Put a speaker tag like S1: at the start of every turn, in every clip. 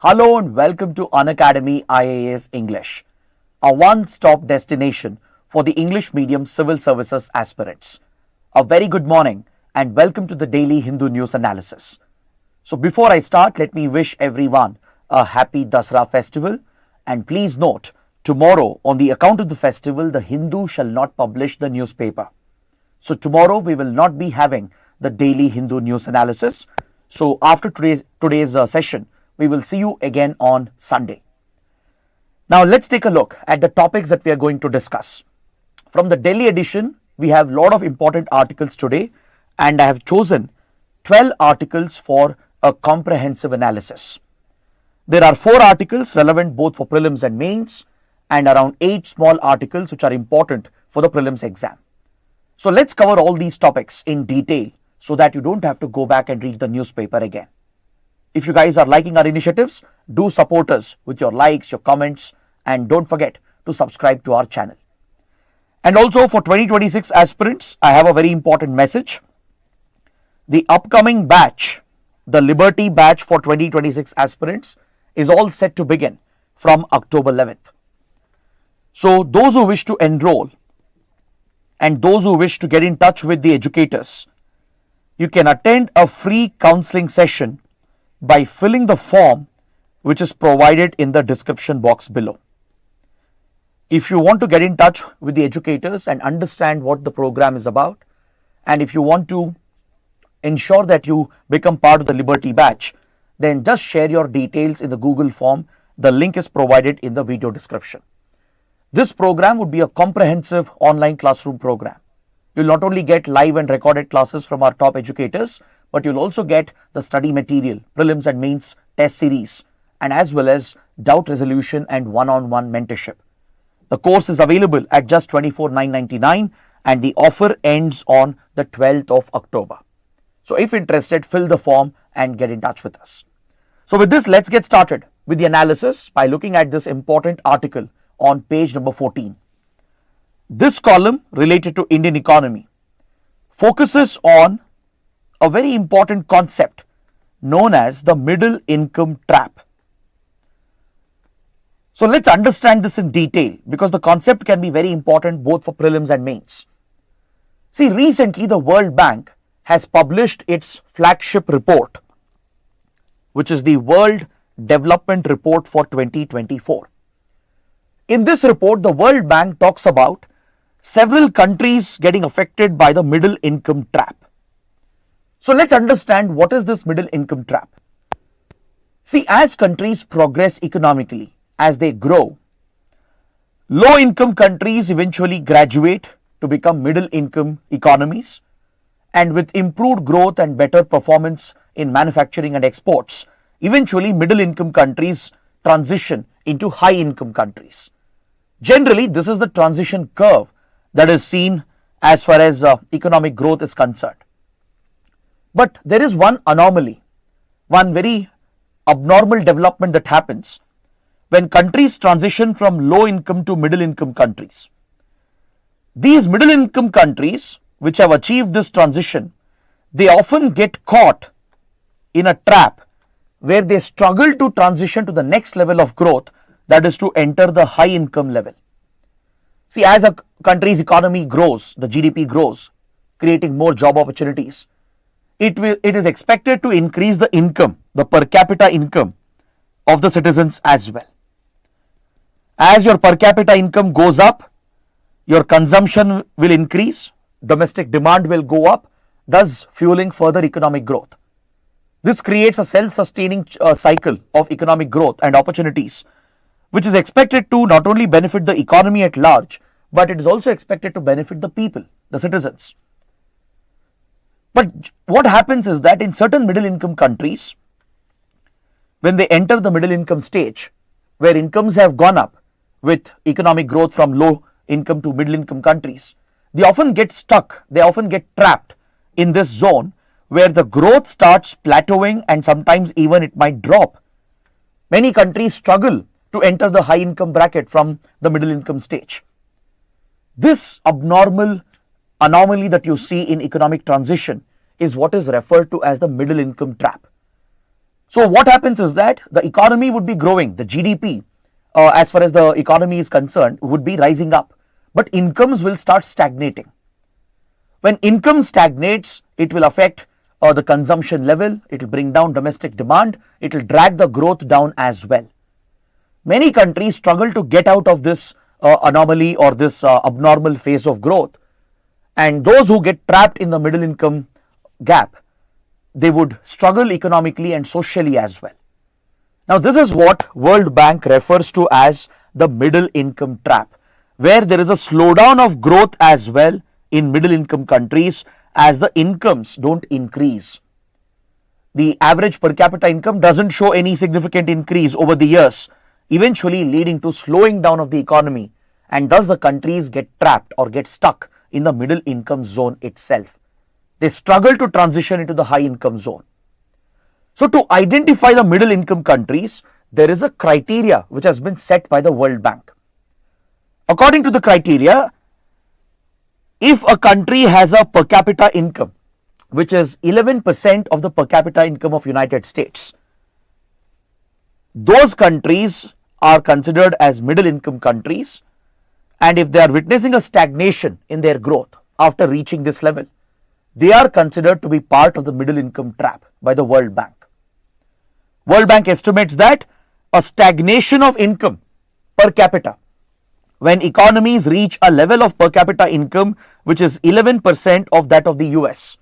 S1: Hello and welcome to Unacademy IAS English, a one-stop destination for the English medium civil services aspirants. A very good morning and welcome to the daily Hindu news analysis. So before I start, let me wish everyone a happy Dasra festival, and please note, tomorrow on the account of the festival, the Hindu shall not publish the newspaper. So tomorrow we will not be having the daily Hindu news analysis. So after today's session, we will see you again on Sunday. Now let's take a look at the topics that we are going to discuss. From the Delhi edition, we have a lot of important articles today, and I have chosen 12 articles for a comprehensive analysis. There are 4 articles relevant both for prelims and mains, and around 8 small articles which are important for the prelims exam. So let's cover all these topics in detail so that you don't have to go back and read the newspaper again. If you guys are liking our initiatives, do support us with your likes, your comments, and don't forget to subscribe to our channel. And also for 2026 aspirants, I have a very important message. The upcoming batch, the Liberty batch for 2026 aspirants, is all set to begin from October 11th. So those who wish to enroll and those who wish to get in touch with the educators, you can attend a free counseling session by filling the form which is provided in the description box below. If you want to get in touch with the educators and understand what the program is about, and if you want to ensure that you become part of the Liberty batch, then just share your details in the Google form. The link is provided in the video description. This program would be a comprehensive online classroom program. You'll not only get live and recorded classes from our top educators, but you'll also get the study material, prelims and mains test series, and as well as doubt resolution and one-on-one mentorship. The course is available at just $24,999 and the offer ends on the 12th of October. So if interested, fill the form and get in touch with us. So with this, let's get started with the analysis by looking at this important article on page number 14. This column related to Indian economy focuses on a very important concept known as the middle income trap. So let's understand this in detail because the concept can be very important both for prelims and mains. See, recently the World Bank has published its flagship report, which is the World Development Report for 2024. In this report, the World Bank talks about several countries getting affected by the middle income trap. So let's understand what is this middle income trap. See, as countries progress economically, as they grow, low income countries eventually graduate to become middle income economies, and with improved growth and better performance in manufacturing and exports, eventually middle income countries transition into high income countries. Generally, this is the transition curve that is seen as far as economic growth is concerned. But there is one anomaly, one very abnormal development that happens when countries transition from low income to middle income countries. These middle income countries which have achieved this transition, they often get caught in a trap where they struggle to transition to the next level of growth, that is to enter the high income level. See, as a country's economy grows, the GDP grows, creating more job opportunities, it is expected to increase the income, the per capita income of the citizens as well. As your per capita income goes up, your consumption will increase, domestic demand will go up, thus fueling further economic growth. This creates a self-sustaining cycle of economic growth and opportunities, which is expected to not only benefit the economy at large, but it is also expected to benefit the people, the citizens. But what happens is that in certain middle income countries, when they enter the middle income stage, where incomes have gone up with economic growth from low income to middle income countries, they often get stuck, they often get trapped in this zone where the growth starts plateauing and sometimes even it might drop. Many countries struggle to enter the high income bracket from the middle income stage. This abnormal anomaly that you see in economic transition is what is referred to as the middle income trap. So what happens is that the economy would be growing, the GDP, as far as the economy is concerned, would be rising up, but incomes will start stagnating. When income stagnates, it will affect the consumption level, it will bring down domestic demand, it will drag the growth down as well. Many countries struggle to get out of this anomaly or this abnormal phase of growth, and those who get trapped in the middle income gap, they would struggle economically and socially as well. Now this is what World Bank refers to as the middle income trap, where there is a slowdown of growth as well in middle income countries as the incomes don't increase. The average per capita income doesn't show any significant increase over the years, eventually leading to slowing down of the economy, and thus the countries get trapped or get stuck in the middle income zone itself. They struggle to transition into the high income zone. So to identify the middle income countries, there is a criteria which has been set by the World Bank. According to the criteria, if a country has a per capita income which is 11% of the per capita income of United States, those countries are considered as middle income countries, and if they are witnessing a stagnation in their growth after reaching this level, they are considered to be part of the middle income trap by the World Bank. World Bank estimates that a stagnation of income per capita, when economies reach a level of per capita income which is 11% of that of the US,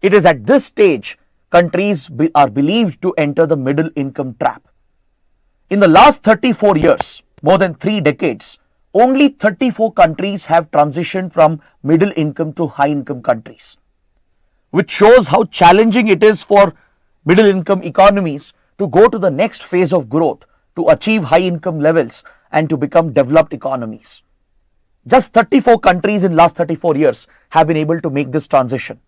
S1: it is at this stage countries are believed to enter the middle income trap. In the last 34 years, more than 3 decades, only 34 countries have transitioned from middle income to high income countries, which shows how challenging it is for middle income economies to go to the next phase of growth, to achieve high income levels and to become developed economies. Just 34 countries in last 34 years have been able to make this transition.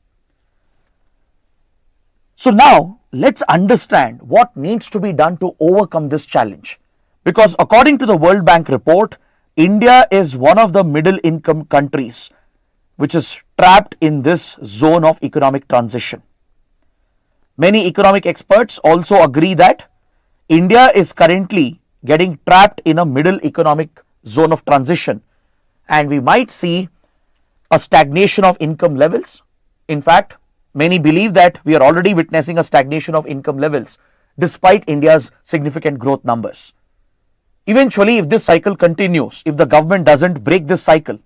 S1: So now let's understand what needs to be done to overcome this challenge, because according to the World Bank report, India is one of the middle income countries which is trapped in this zone of economic transition. Many economic experts also agree that India is currently getting trapped in a middle economic zone of transition, and we might see a stagnation of income levels. In fact, many believe that we are already witnessing a stagnation of income levels despite India's significant growth numbers. Eventually, if this cycle continues, if the government doesn't break this cycle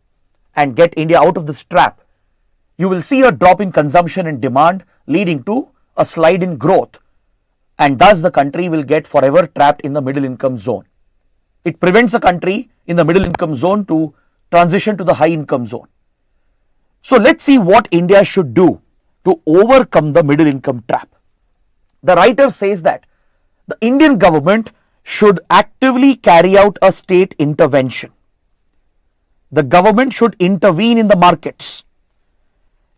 S1: and get India out of this trap, you will see a drop in consumption and demand, leading to a slide in growth, and thus the country will get forever trapped in the middle income zone. It prevents a country in the middle income zone to transition to the high income zone. So let's see what India should do to overcome the middle income trap. The writer says that the Indian government should actively carry out a state intervention. The government should intervene in the markets.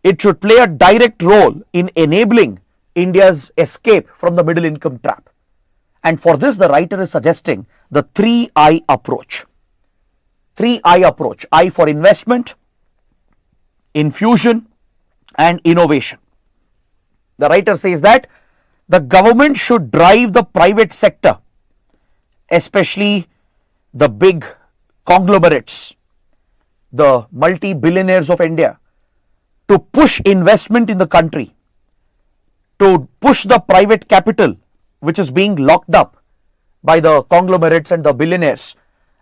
S1: It should play a direct role in enabling India's escape from the middle income trap. And for this, the writer is suggesting the 3I approach. 3I approach: I for investment, infusion, and innovation. The writer says that the government should drive the private sector, especially the big conglomerates, the multi-billionaires of India, to push investment in the country, to push the private capital which is being locked up by the conglomerates and the billionaires,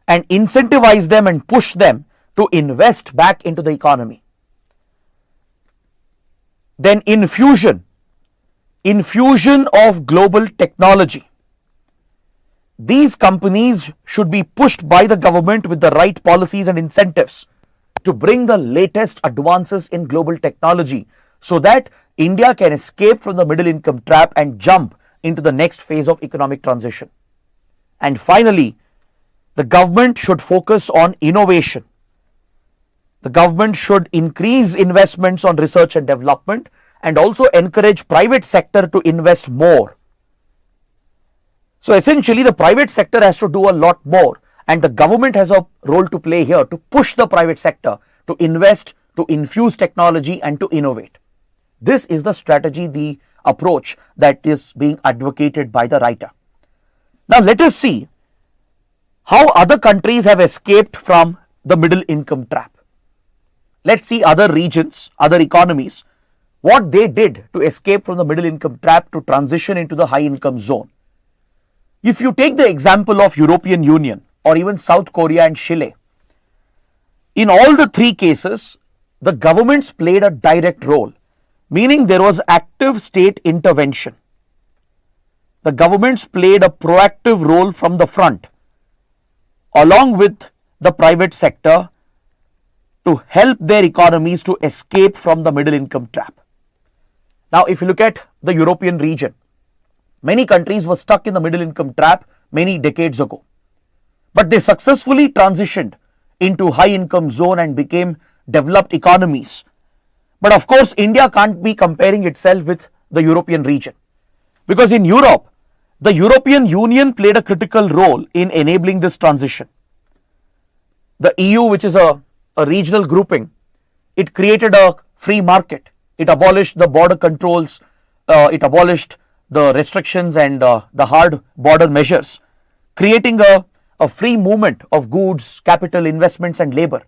S1: and incentivize them and push them to invest back into the economy. Then infusion of global technology. These companies should be pushed by the government with the right policies and incentives to bring the latest advances in global technology, so that India can escape from the middle income trap and jump into the next phase of economic transition. And finally, the government should focus on innovation. The government should increase investments on research and development, and also encourage private sector to invest more. So essentially, the private sector has to do a lot more, and the government has a role to play here to push the private sector to invest, to infuse technology, and to innovate. This is the strategy the approach that is being advocated by the writer. Now let us see how other countries have escaped from the middle income trap. Let's see other regions, other economies, what they did to escape from the middle income trap to transition into the high income zone. If you take the example of European Union or even South Korea and Chile, in all the three cases, the governments played a direct role, meaning there was active state intervention. The governments played a proactive role from the front, along with the private sector, to help their economies to escape from the middle income trap. Now, if you look at the European region, many countries were stuck in the middle income trap many decades ago, but they successfully transitioned into high income zone and became developed economies. But of course, India can't be comparing itself with the European region, because in Europe, the European Union played a critical role in enabling this transition. The EU, which is a regional grouping, it created a free market. It abolished the border controls, it abolished the restrictions and the hard border measures, creating a free movement of goods, capital, investments and labor.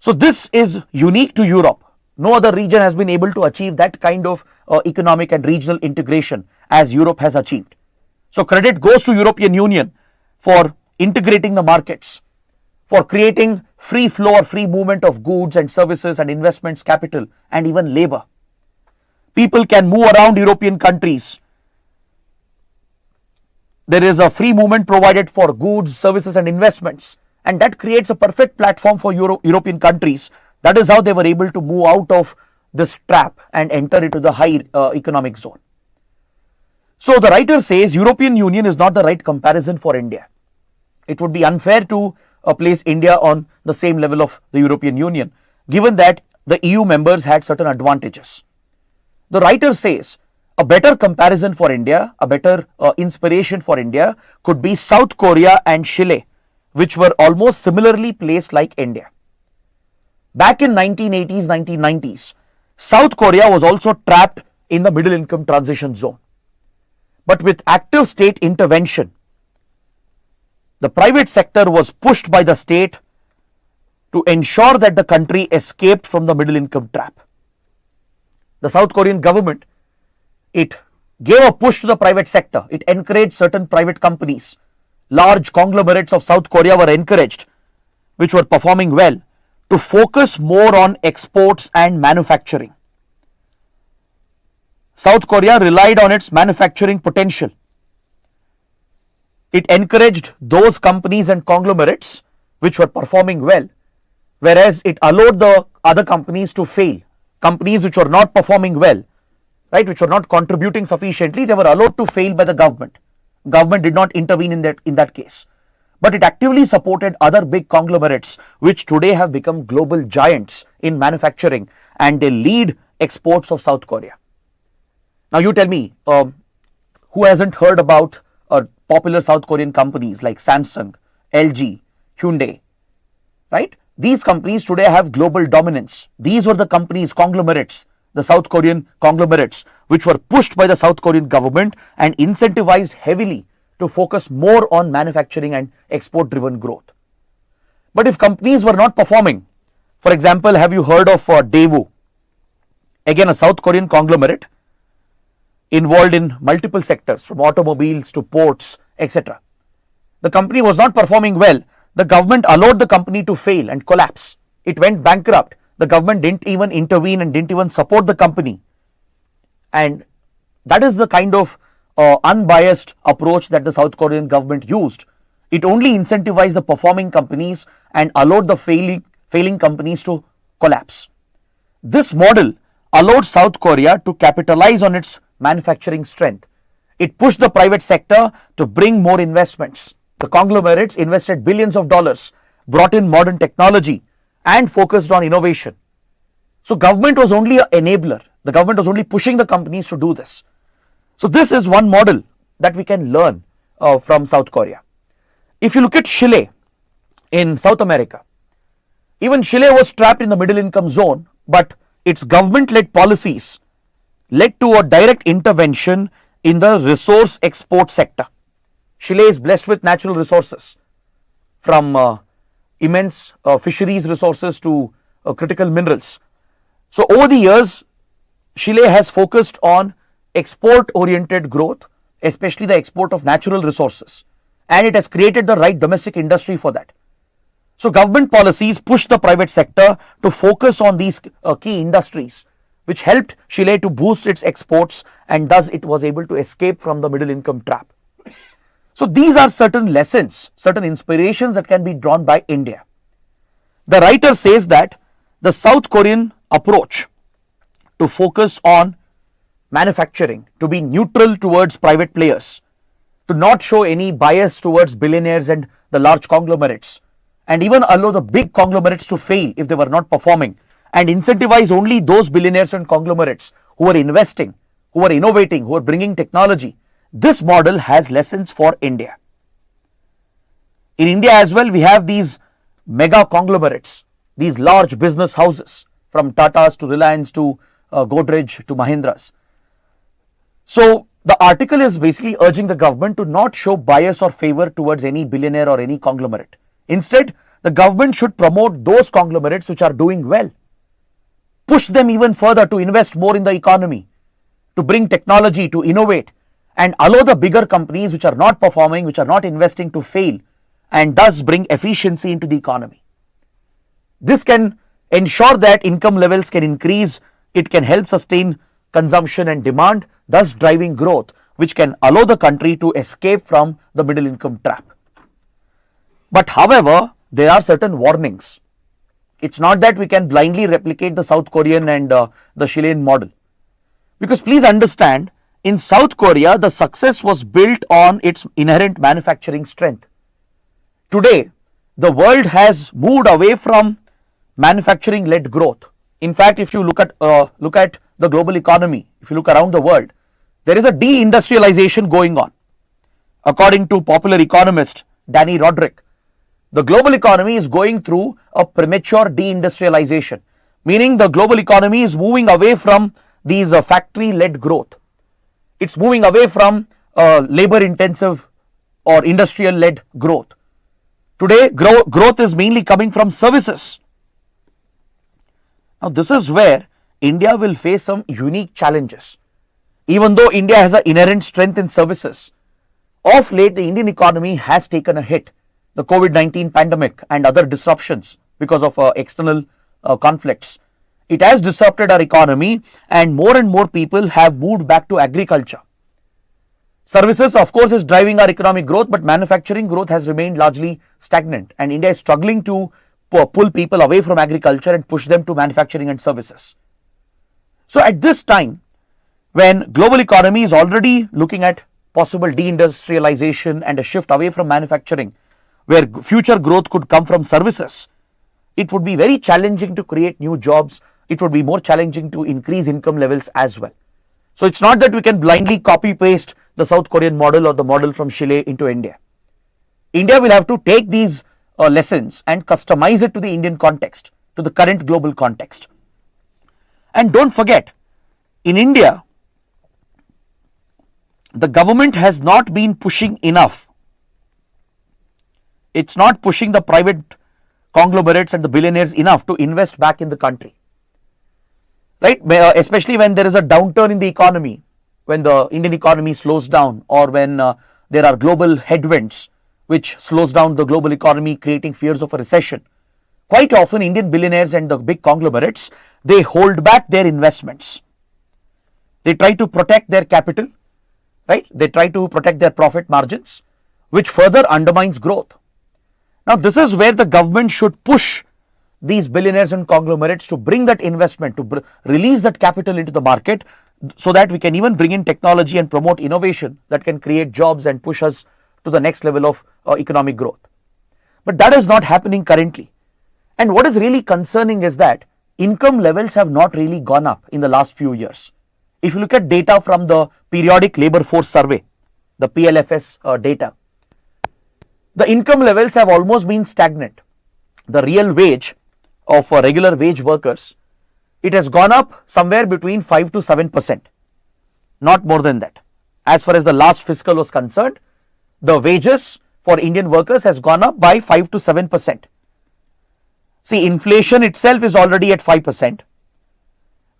S1: So this is unique to Europe. No other region has been able to achieve that kind of economic and regional integration as Europe has achieved. So credit goes to European Union for integrating the markets, for creating free flow or free movement of goods and services and investments, capital and even labor. People can move around European countries. There is a free movement provided for goods, services and investments, and that creates a perfect platform for European countries. That is how they were able to move out of this trap and enter into the high economic zone. So the writer says European Union is not the right comparison for India. It would be unfair to place India on the same level of the European Union, given that the EU members had certain advantages. The writer says a better comparison for India, a better inspiration for India could be South Korea and Chile, which were almost similarly placed like India. Back in 1980s, 1990s, South Korea was also trapped in the middle income transition zone. But with active state intervention, the private sector was pushed by the state to ensure that the country escaped from the middle income trap. The South Korean government, it gave a push to the private sector. It encouraged certain private companies. Large conglomerates of South Korea were encouraged, which were performing well, to focus more on exports and manufacturing. South Korea relied on its manufacturing potential. It encouraged those companies and conglomerates which were performing well, whereas it allowed the other companies to fail. Companies which were not performing well, right, which were not contributing sufficiently, they were allowed to fail by the government. Government did not intervene in that case. But it actively supported other big conglomerates which today have become global giants in manufacturing, and they lead exports of South Korea. Now you tell me, who hasn't heard about popular South Korean companies like Samsung, LG, Hyundai, right? These companies today have global dominance. These were the companies, conglomerates, the South Korean conglomerates, which were pushed by the South Korean government and incentivized heavily to focus more on manufacturing and export driven growth. But if companies were not performing, for example, have you heard of Daewoo? Again, a South Korean conglomerate involved in multiple sectors from automobiles to ports, etc. The company was not performing well. The government allowed the company to fail and collapse. It went bankrupt. The government didn't even intervene and didn't even support the company. And that is the kind of unbiased approach that the South Korean government used. It only incentivized the performing companies and allowed the failing companies to collapse. This model allowed South Korea to capitalize on its manufacturing strength. It pushed the private sector to bring more investments. The conglomerates invested billions of dollars, brought in modern technology and focused on innovation. So government was only an enabler. The government was only pushing the companies to do this. So this is one model that we can learn from South Korea. If you look at Chile in South America, even Chile was trapped in the middle income zone, but its government-led policies led to a direct intervention in the resource export sector. Chile is blessed with natural resources, from immense fisheries resources to critical minerals. So over the years, Chile has focused on export-oriented growth, especially the export of natural resources, and it has created the right domestic industry for that. So government policies pushed the private sector to focus on these key industries, which helped Chile to boost its exports, and thus it was able to escape from the middle income trap. So these are certain lessons, certain inspirations that can be drawn by India. The writer says that the South Korean approach to focus on manufacturing, to be neutral towards private players, to not show any bias towards billionaires and the large conglomerates, and even allow the big conglomerates to fail if they were not performing, and incentivize only those billionaires and conglomerates who are investing, who are innovating, who are bringing technology. This model has lessons for India. In India as well, we have these mega conglomerates, these large business houses, from Tatas to Reliance to Godrej to Mahindras. So the article is basically urging the government to not show bias or favor towards any billionaire or any conglomerate. Instead, the government should promote those conglomerates which are doing well, push them even further to invest more in the economy, to bring technology, to innovate, and allow the bigger companies which are not performing, which are not investing, to fail, and thus bring efficiency into the economy. This can ensure that income levels can increase, it can help sustain consumption and demand, thus driving growth, which can allow the country to escape from the middle income trap. But however, there are certain warnings. It's not that we can blindly replicate the South Korean and the Chilean model. Because please understand, in South Korea, the success was built on its inherent manufacturing strength. Today, the world has moved away from manufacturing-led growth. In fact, if you look at the global economy, if you look around the world, there is a deindustrialization going on. According to popular economist Danny Roderick, the global economy is going through a premature deindustrialization, meaning the global economy is moving away from these factory-led growth. It's moving away from labor-intensive or industrial-led growth. Today, growth is mainly coming from services. Now, this is where India will face some unique challenges. Even though India has an inherent strength in services, of late the Indian economy has taken a hit. The COVID-19 pandemic and other disruptions because of external conflicts. It has disrupted our economy, and more people have moved back to agriculture. Services, of course, is driving our economic growth, but manufacturing growth has remained largely stagnant, and India is struggling to pull people away from agriculture and push them to manufacturing and services. So at this time, when global economy is already looking at possible deindustrialization and a shift away from manufacturing, where future growth could come from services, it would be very challenging to create new jobs. It would be more challenging to increase income levels as well. So it's not that we can blindly copy paste the South Korean model or the model from Chile into India. India will have to take these lessons and customize it to the Indian context, to the current global context. And don't forget, in India, the government has not been pushing enough. It's not pushing the private conglomerates and the billionaires enough to invest back in the country. Right? Especially when there is a downturn in the economy, when the Indian economy slows down, or when there are global headwinds which slows down the global economy, creating fears of a recession. Quite often Indian billionaires and the big conglomerates, they hold back their investments. They try to protect their capital, right? They try to protect their profit margins, which further undermines growth. Now, this is where the government should push these billionaires and conglomerates to bring that investment, to release that capital into the market, so that we can even bring in technology and promote innovation that can create jobs and push us to the next level of economic growth. But that is not happening currently. And what is really concerning is that income levels have not really gone up in the last few years. If you look at data from the Periodic Labour Force Survey, the PLFS data, the income levels have almost been stagnant. The real wage of regular wage workers, it has gone up somewhere between 5 to 7%. not more than that. As far as the last fiscal was concerned, the wages for Indian workers has gone up by 5 to 7%. See, inflation itself is already at 5%.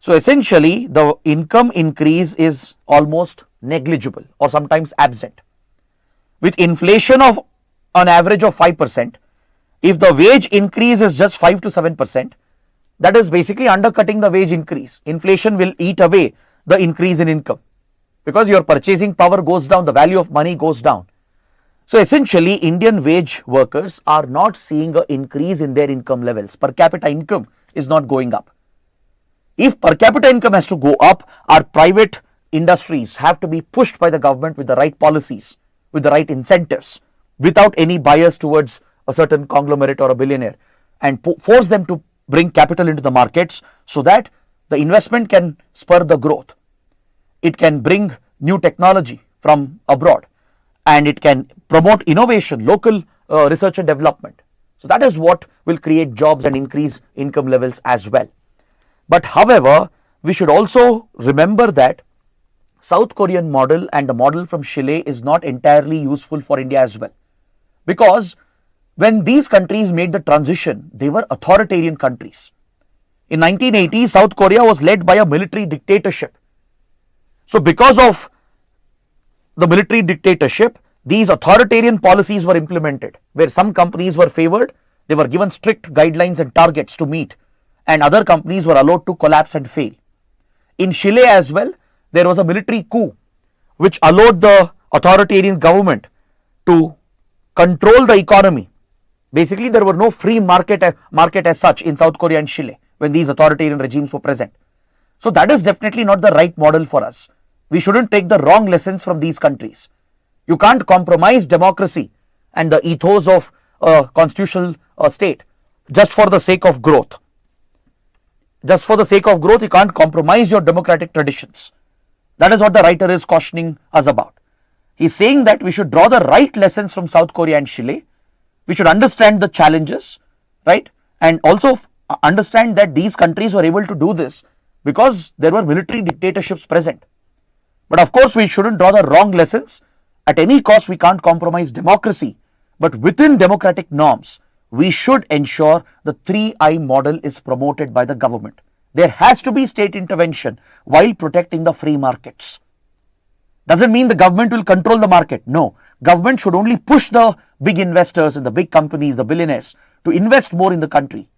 S1: So essentially, the income increase is almost negligible or sometimes absent. With inflation of an average of 5%, if the wage increase is just 5 to 7%, that is basically undercutting the wage increase. Inflation will eat away the increase in income because your purchasing power goes down, the value of money goes down. So essentially, Indian wage workers are not seeing an increase in their income levels. Per capita income is not going up. If per capita income has to go up, our private industries have to be pushed by the government with the right policies, with the right incentives, without any bias towards a certain conglomerate or a billionaire, and force them to bring capital into the markets so that the investment can spur the growth. It can bring new technology from abroad, and it can promote innovation, local research and development. So that is what will create jobs and increase income levels as well. But however, we should also remember that South Korean model and the model from Chile is not entirely useful for India as well. Because when these countries made the transition, they were authoritarian countries. In 1980, South Korea was led by a military dictatorship. So because of the military dictatorship, these authoritarian policies were implemented, where some companies were favored, they were given strict guidelines and targets to meet, and other companies were allowed to collapse and fail. In Chile as well, there was a military coup which allowed the authoritarian government to control the economy. Basically, there were no free market as such in South Korea and Chile when these authoritarian regimes were present. So that is definitely not the right model for us. We shouldn't take the wrong lessons from these countries. You can't compromise democracy and the ethos of a constitutional state just for the sake of growth. Just for the sake of growth, you can't compromise your democratic traditions. That is what the writer is cautioning us about. He's saying that we should draw the right lessons from South Korea and Chile. We should understand the challenges, right? And also understand that these countries were able to do this because there were military dictatorships present. But of course, we shouldn't draw the wrong lessons. At any cost, we can't compromise democracy. But within democratic norms, we should ensure the 3I model is promoted by the government. There has to be state intervention while protecting the free markets. Doesn't mean the government will control the market. No, government should only push the big investors and the big companies, the billionaires, to invest more in the country,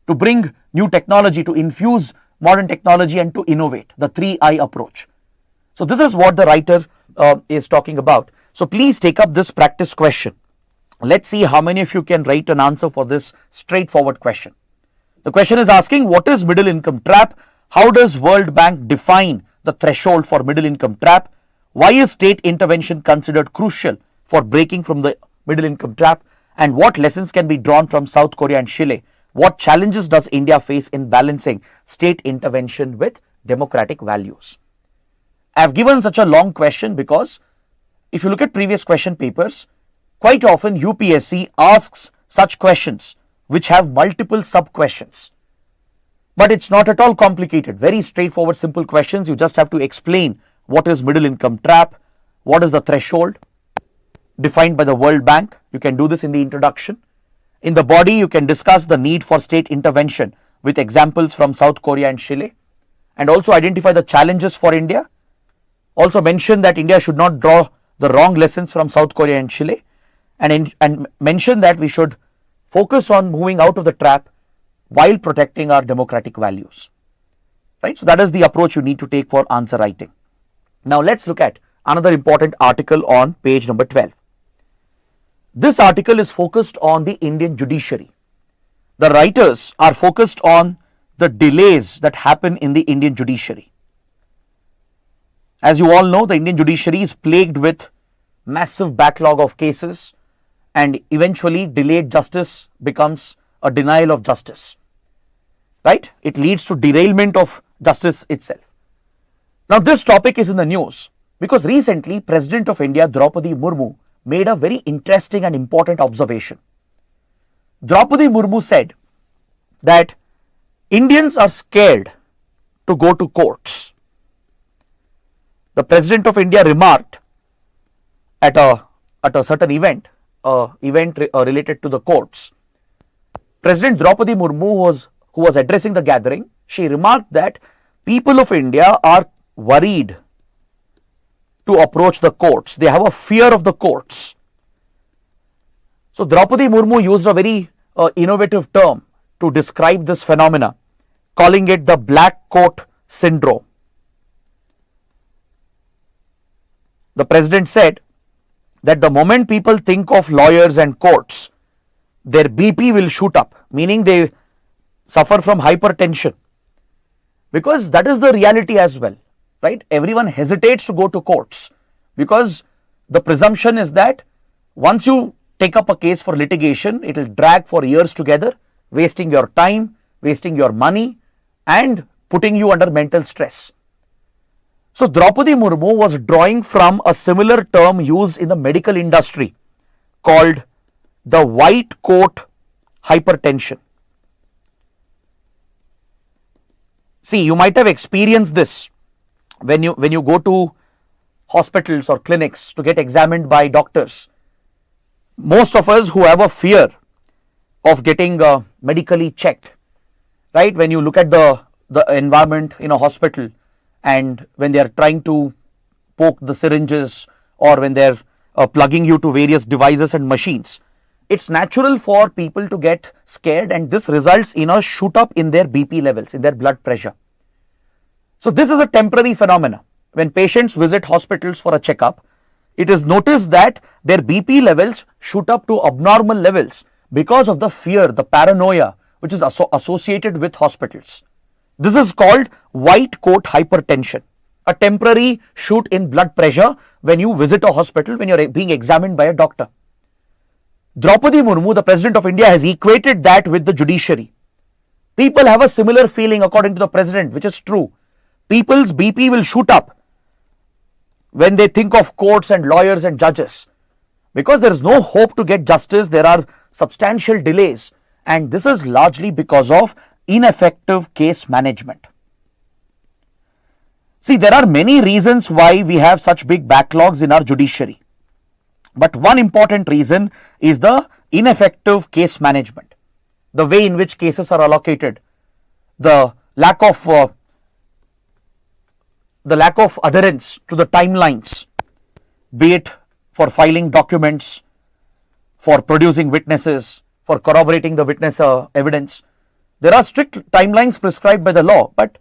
S1: to bring new technology, to infuse modern technology and to innovate, the 3I approach. So this is what the writer is talking about. So please take up this practice question. Let's see how many of you can write an answer for this straightforward question. The question is asking, what is middle income trap? How does World Bank define the threshold for middle income trap? Why is state intervention considered crucial for breaking from the middle income trap? And what lessons can be drawn from South Korea and Chile? What challenges does India face in balancing state intervention with democratic values? I have given such a long question because if you look at previous question papers, quite often UPSC asks such questions which have multiple sub-questions. But it's not at all complicated, very straightforward, simple questions. You just have to explain what is middle income trap, what is the threshold defined by the World Bank. You can do this in the introduction. In the body, you can discuss the need for state intervention with examples from South Korea and Chile, and also identify the challenges for India. Also mention that India should not draw the wrong lessons from South Korea and Chile, and mention that we should focus on moving out of the trap while protecting our democratic values. Right? So that is the approach you need to take for answer writing. Now let's look at another important article on page number 12. This article is focused on the Indian judiciary. The writers are focused on the delays that happen in the Indian judiciary. As you all know, the Indian judiciary is plagued with massive backlog of cases, and eventually delayed justice becomes a denial of justice. Right? It leads to derailment of justice itself. Now this topic is in the news because recently President of India Draupadi Murmu made a very interesting and important observation. Draupadi Murmu said that Indians are scared to go to courts. the President of India remarked at a certain event, related to the courts. President Draupadi Murmu, who was addressing the gathering, she remarked that people of India are worried to approach the courts. They have a fear of the courts. So Draupadi Murmu used a very innovative term to describe this phenomena, calling it the black coat syndrome. The president said that the moment people think of lawyers and courts, their BP will shoot up, meaning they suffer from hypertension, because that is the reality as well, right? Everyone hesitates to go to courts because the presumption is that once you take up a case for litigation, it will drag for years together, wasting your time, wasting your money, and putting you under mental stress. So Draupadi Murmu was drawing from a similar term used in the medical industry called the white coat hypertension. See, you might have experienced this when you go to hospitals or clinics to get examined by doctors. Most of us who have a fear of getting medically checked, right? When you look at the environment in a hospital, and when they are trying to poke the syringes, or when they are plugging you to various devices and machines, it's natural for people to get scared, and this results in a shoot up in their BP levels, in their blood pressure. So this is a temporary phenomena. When patients visit hospitals for a checkup, it is noticed that their BP levels shoot up to abnormal levels because of the fear, the paranoia which is associated with hospitals. This is called white coat hypertension, a temporary shoot in blood pressure when you visit a hospital, when you are being examined by a doctor. Draupadi Murmu, the President of India, has equated that with the judiciary. People have a similar feeling, according to the President, which is true. People's BP will shoot up when they think of courts and lawyers and judges, because there is no hope to get justice. There are substantial delays, and this is largely because of ineffective case management. See, there are many reasons why we have such big backlogs in our judiciary. But one important reason is the ineffective case management, the way in which cases are allocated, the lack of adherence to the timelines, be it for filing documents, for producing witnesses, for corroborating the witness evidence. There are strict timelines prescribed by the law, but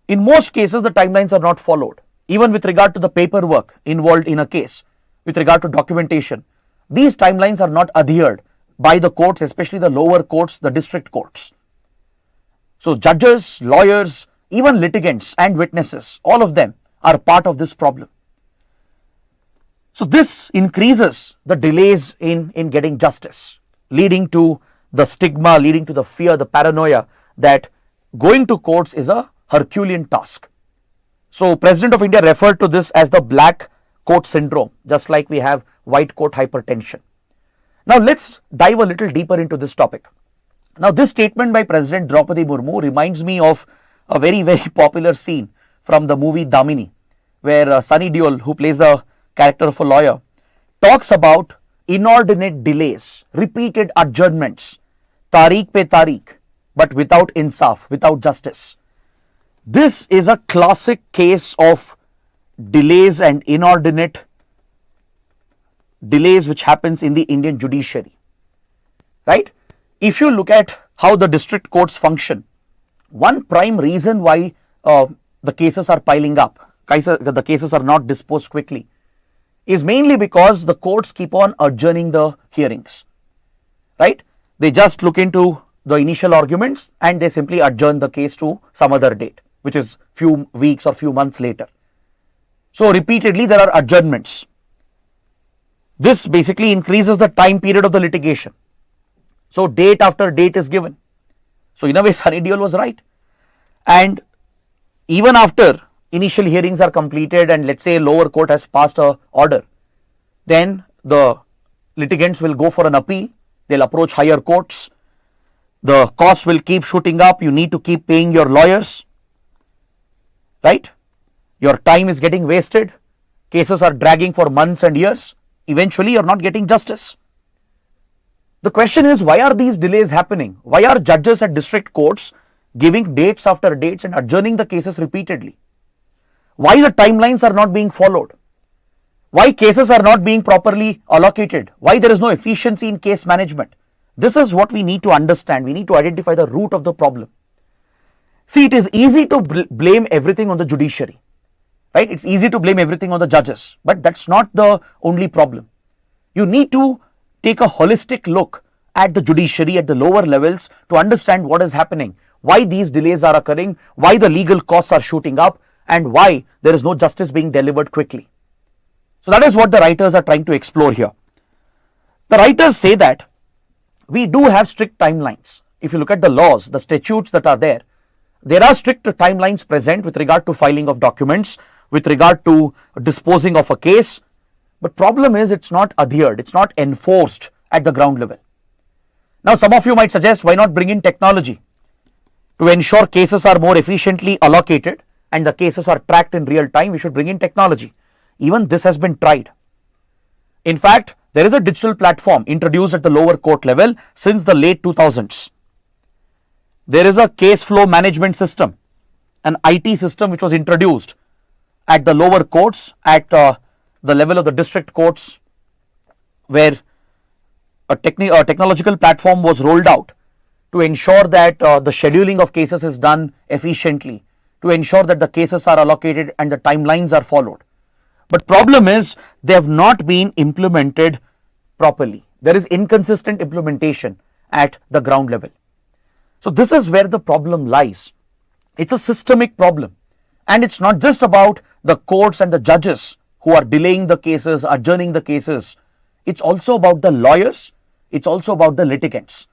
S1: in most cases the timelines are not followed. Even with regard to the paperwork involved in a case, with regard to documentation, these timelines are not adhered by the courts, especially the lower courts, the district courts. So judges, lawyers, even litigants and witnesses, all of them are part of this problem. So this increases the delays in getting justice, leading to the stigma, leading to the fear, the paranoia that going to courts is a Herculean task. So President of India referred to this as the black coat syndrome, just like we have white coat hypertension. Now let's dive a little deeper into this topic. Now this statement by President Draupadi Murmu reminds me of a very, very popular scene from the movie Damini, where Sunny Deol, who plays the character of a lawyer, talks about inordinate delays, repeated adjournments, tariq pe tariq, but without insaf, without justice. This is a classic case of delays and inordinate delays which happens in the Indian judiciary, right? If you look at how the district courts function, one prime reason why the cases are piling up, the cases are not disposed quickly, is mainly because the courts keep on adjourning the hearings, right? They just look into the initial arguments and they simply adjourn the case to some other date, which is few weeks or few months later. So repeatedly there are adjournments. This basically increases the time period of the litigation. So date after date is given. So in a way Sunny Deol was right. And even after initial hearings are completed and let's say lower court has passed a order, then the litigants will go for an appeal. They'll approach higher courts. The costs will keep shooting up. You need to keep paying your lawyers, right? your time is getting wasted, cases are dragging for months and years, eventually you're not getting justice. The question is, why are these delays happening? Why are judges at district courts giving dates after dates and adjourning the cases repeatedly? Why the timelines are not being followed? Why cases are not being properly allocated? Why there is no efficiency in case management? This is what we need to understand. We need to identify the root of the problem. See, it is easy to blame everything on the judiciary, right? It's easy to blame everything on the judges, but that's not the only problem. You need to take a holistic look at the judiciary at the lower levels to understand what is happening, why these delays are occurring, why the legal costs are shooting up, and why there is no justice being delivered quickly. So that is what the writers are trying to explore here. The writers say that we do have strict timelines. If you look at the laws, the statutes that are there are strict timelines present with regard to filing of documents, with regard to disposing of a case. But problem is, it's not adhered, it's not enforced at the ground level. Now some of you might suggest, why not bring in technology to ensure cases are more efficiently allocated and the cases are tracked in real time? We should bring in technology. Even this has been tried. In fact, there is a digital platform introduced at the lower court level since the late 2000s. There is a case flow management system, an IT system which was introduced at the lower courts, at the level of the district courts, where a technological platform was rolled out to ensure that the scheduling of cases is done efficiently, to ensure that the cases are allocated and the timelines are followed. But problem is, they have not been implemented properly. There is inconsistent implementation at the ground level. So this is where the problem lies. It's a systemic problem, and it's not just about the courts and the judges who are delaying the cases, adjourning the cases. It's also about the lawyers, it's also about the litigants.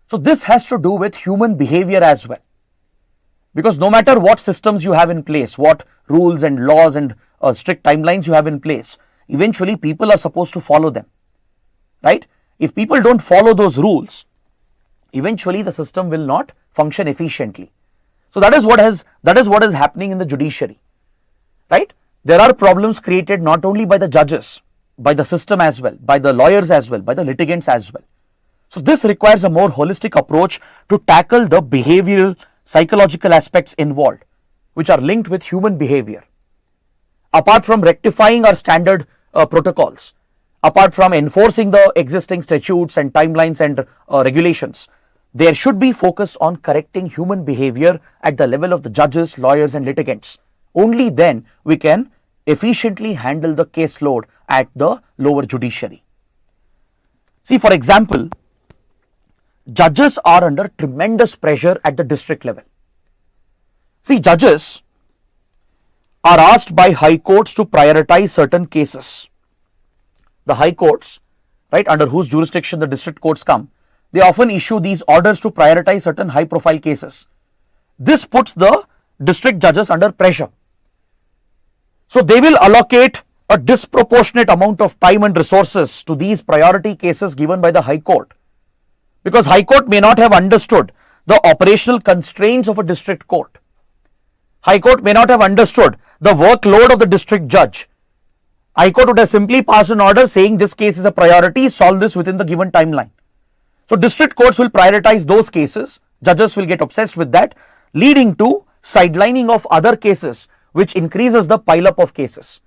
S1: So this has to do with human behavior as well. Because no matter what systems you have in place, what rules and laws and strict timelines you have in place, eventually people are supposed to follow them, right? If people don't follow those rules, eventually the system will not function efficiently. So that is what is happening in the judiciary, right? There are problems created not only by the judges, by the system as well, by the lawyers as well, by the litigants as well. So this requires a more holistic approach to tackle the behavioral, psychological aspects involved, which are linked with human behavior. Apart from rectifying our standard protocols, apart from enforcing the existing statutes and timelines and regulations, there should be focus on correcting human behavior at the level of the judges, lawyers and litigants. Only then we can efficiently handle the caseload at the lower judiciary. See, for example, judges are under tremendous pressure at the district level. See, judges are asked by high courts to prioritize certain cases. The high courts, right, under whose jurisdiction the district courts come, they often issue these orders to prioritize certain high profile cases. This puts the district judges under pressure. So they will allocate a disproportionate amount of time and resources to these priority cases given by the high court, because high court may not have understood the operational constraints of a district court. High court may not have understood the workload of the district judge. High court would have simply passed an order saying this case is a priority, solve this within the given timeline. So district courts will prioritize those cases, judges will get obsessed with that, leading to sidelining of other cases, which increases the pile-up of cases.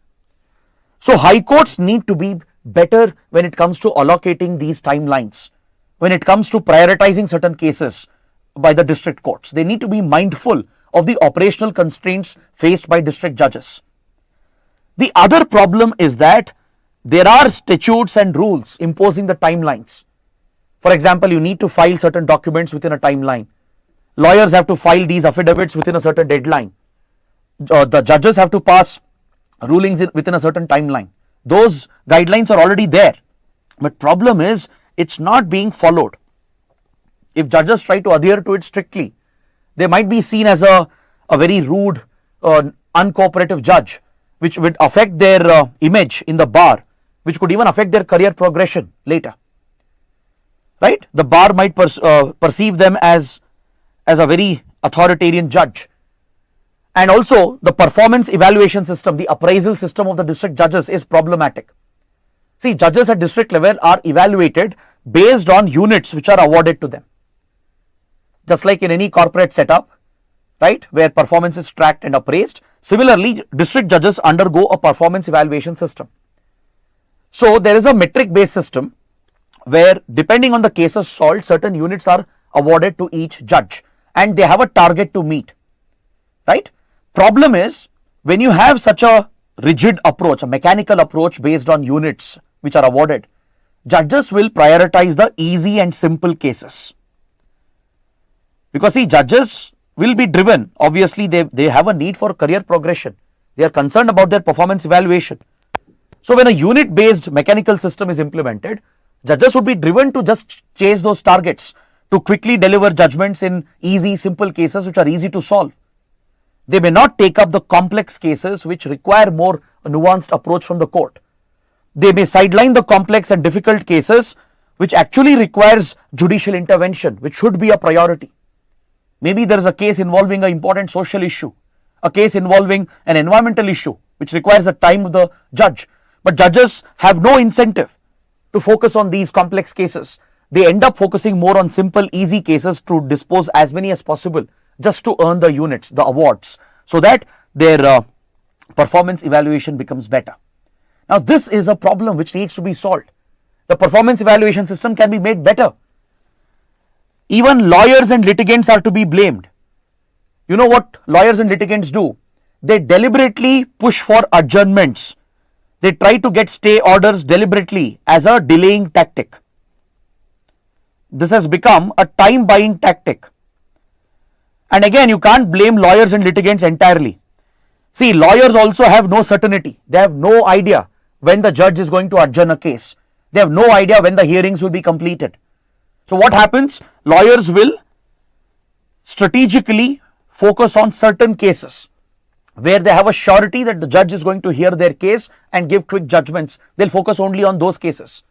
S1: So high courts need to be better when it comes to allocating these timelines, when it comes to prioritizing certain cases by the district courts. They need to be mindful of the operational constraints faced by district judges. The other problem is that there are statutes and rules imposing the timelines. For example, you need to file certain documents within a timeline. Lawyers have to file these affidavits within a certain deadline. The judges have to pass rulings within a certain timeline. Those guidelines are already there. But problem is, it's not being followed. If judges try to adhere to it strictly, they might be seen as a very rude, uncooperative judge, which would affect their image in the bar, which could even affect their career progression later. Right? The bar might perceive them as a very authoritarian judge. And also the performance evaluation system, the appraisal system of the district judges is problematic. See, judges at district level are evaluated based on units which are awarded to them. Just like in any corporate setup, right, where performance is tracked and appraised, similarly district judges undergo a performance evaluation system. So there is a metric based system where depending on the cases solved, certain units are awarded to each judge and they have a target to meet, right. Problem is, when you have such a rigid approach, a mechanical approach based on units which are awarded, judges will prioritize the easy and simple cases. Because see, judges will be driven, obviously they have a need for career progression. They are concerned about their performance evaluation. So when a unit based mechanical system is implemented, judges would be driven to just chase those targets, to quickly deliver judgments in easy, simple cases which are easy to solve. They may not take up the complex cases which require more nuanced approach from the court. They may sideline the complex and difficult cases which actually requires judicial intervention, which should be a priority. Maybe there is a case involving an important social issue, a case involving an environmental issue which requires the time of the judge. But judges have no incentive to focus on these complex cases. They end up focusing more on simple, easy cases to dispose as many as possible, just to earn the units, the awards, so that their performance evaluation becomes better. Now this is a problem which needs to be solved. The performance evaluation system can be made better. Even lawyers and litigants are to be blamed. You know what lawyers and litigants do? They deliberately push for adjournments. They try to get stay orders deliberately as a delaying tactic. This has become a time buying tactic. And again, you can't blame lawyers and litigants entirely. See, lawyers also have no certainty. They have no idea when the judge is going to adjourn a case. They have no idea when the hearings will be completed. So what happens? Lawyers will strategically focus on certain cases where they have a surety that the judge is going to hear their case and give quick judgments. They'll focus only on those cases.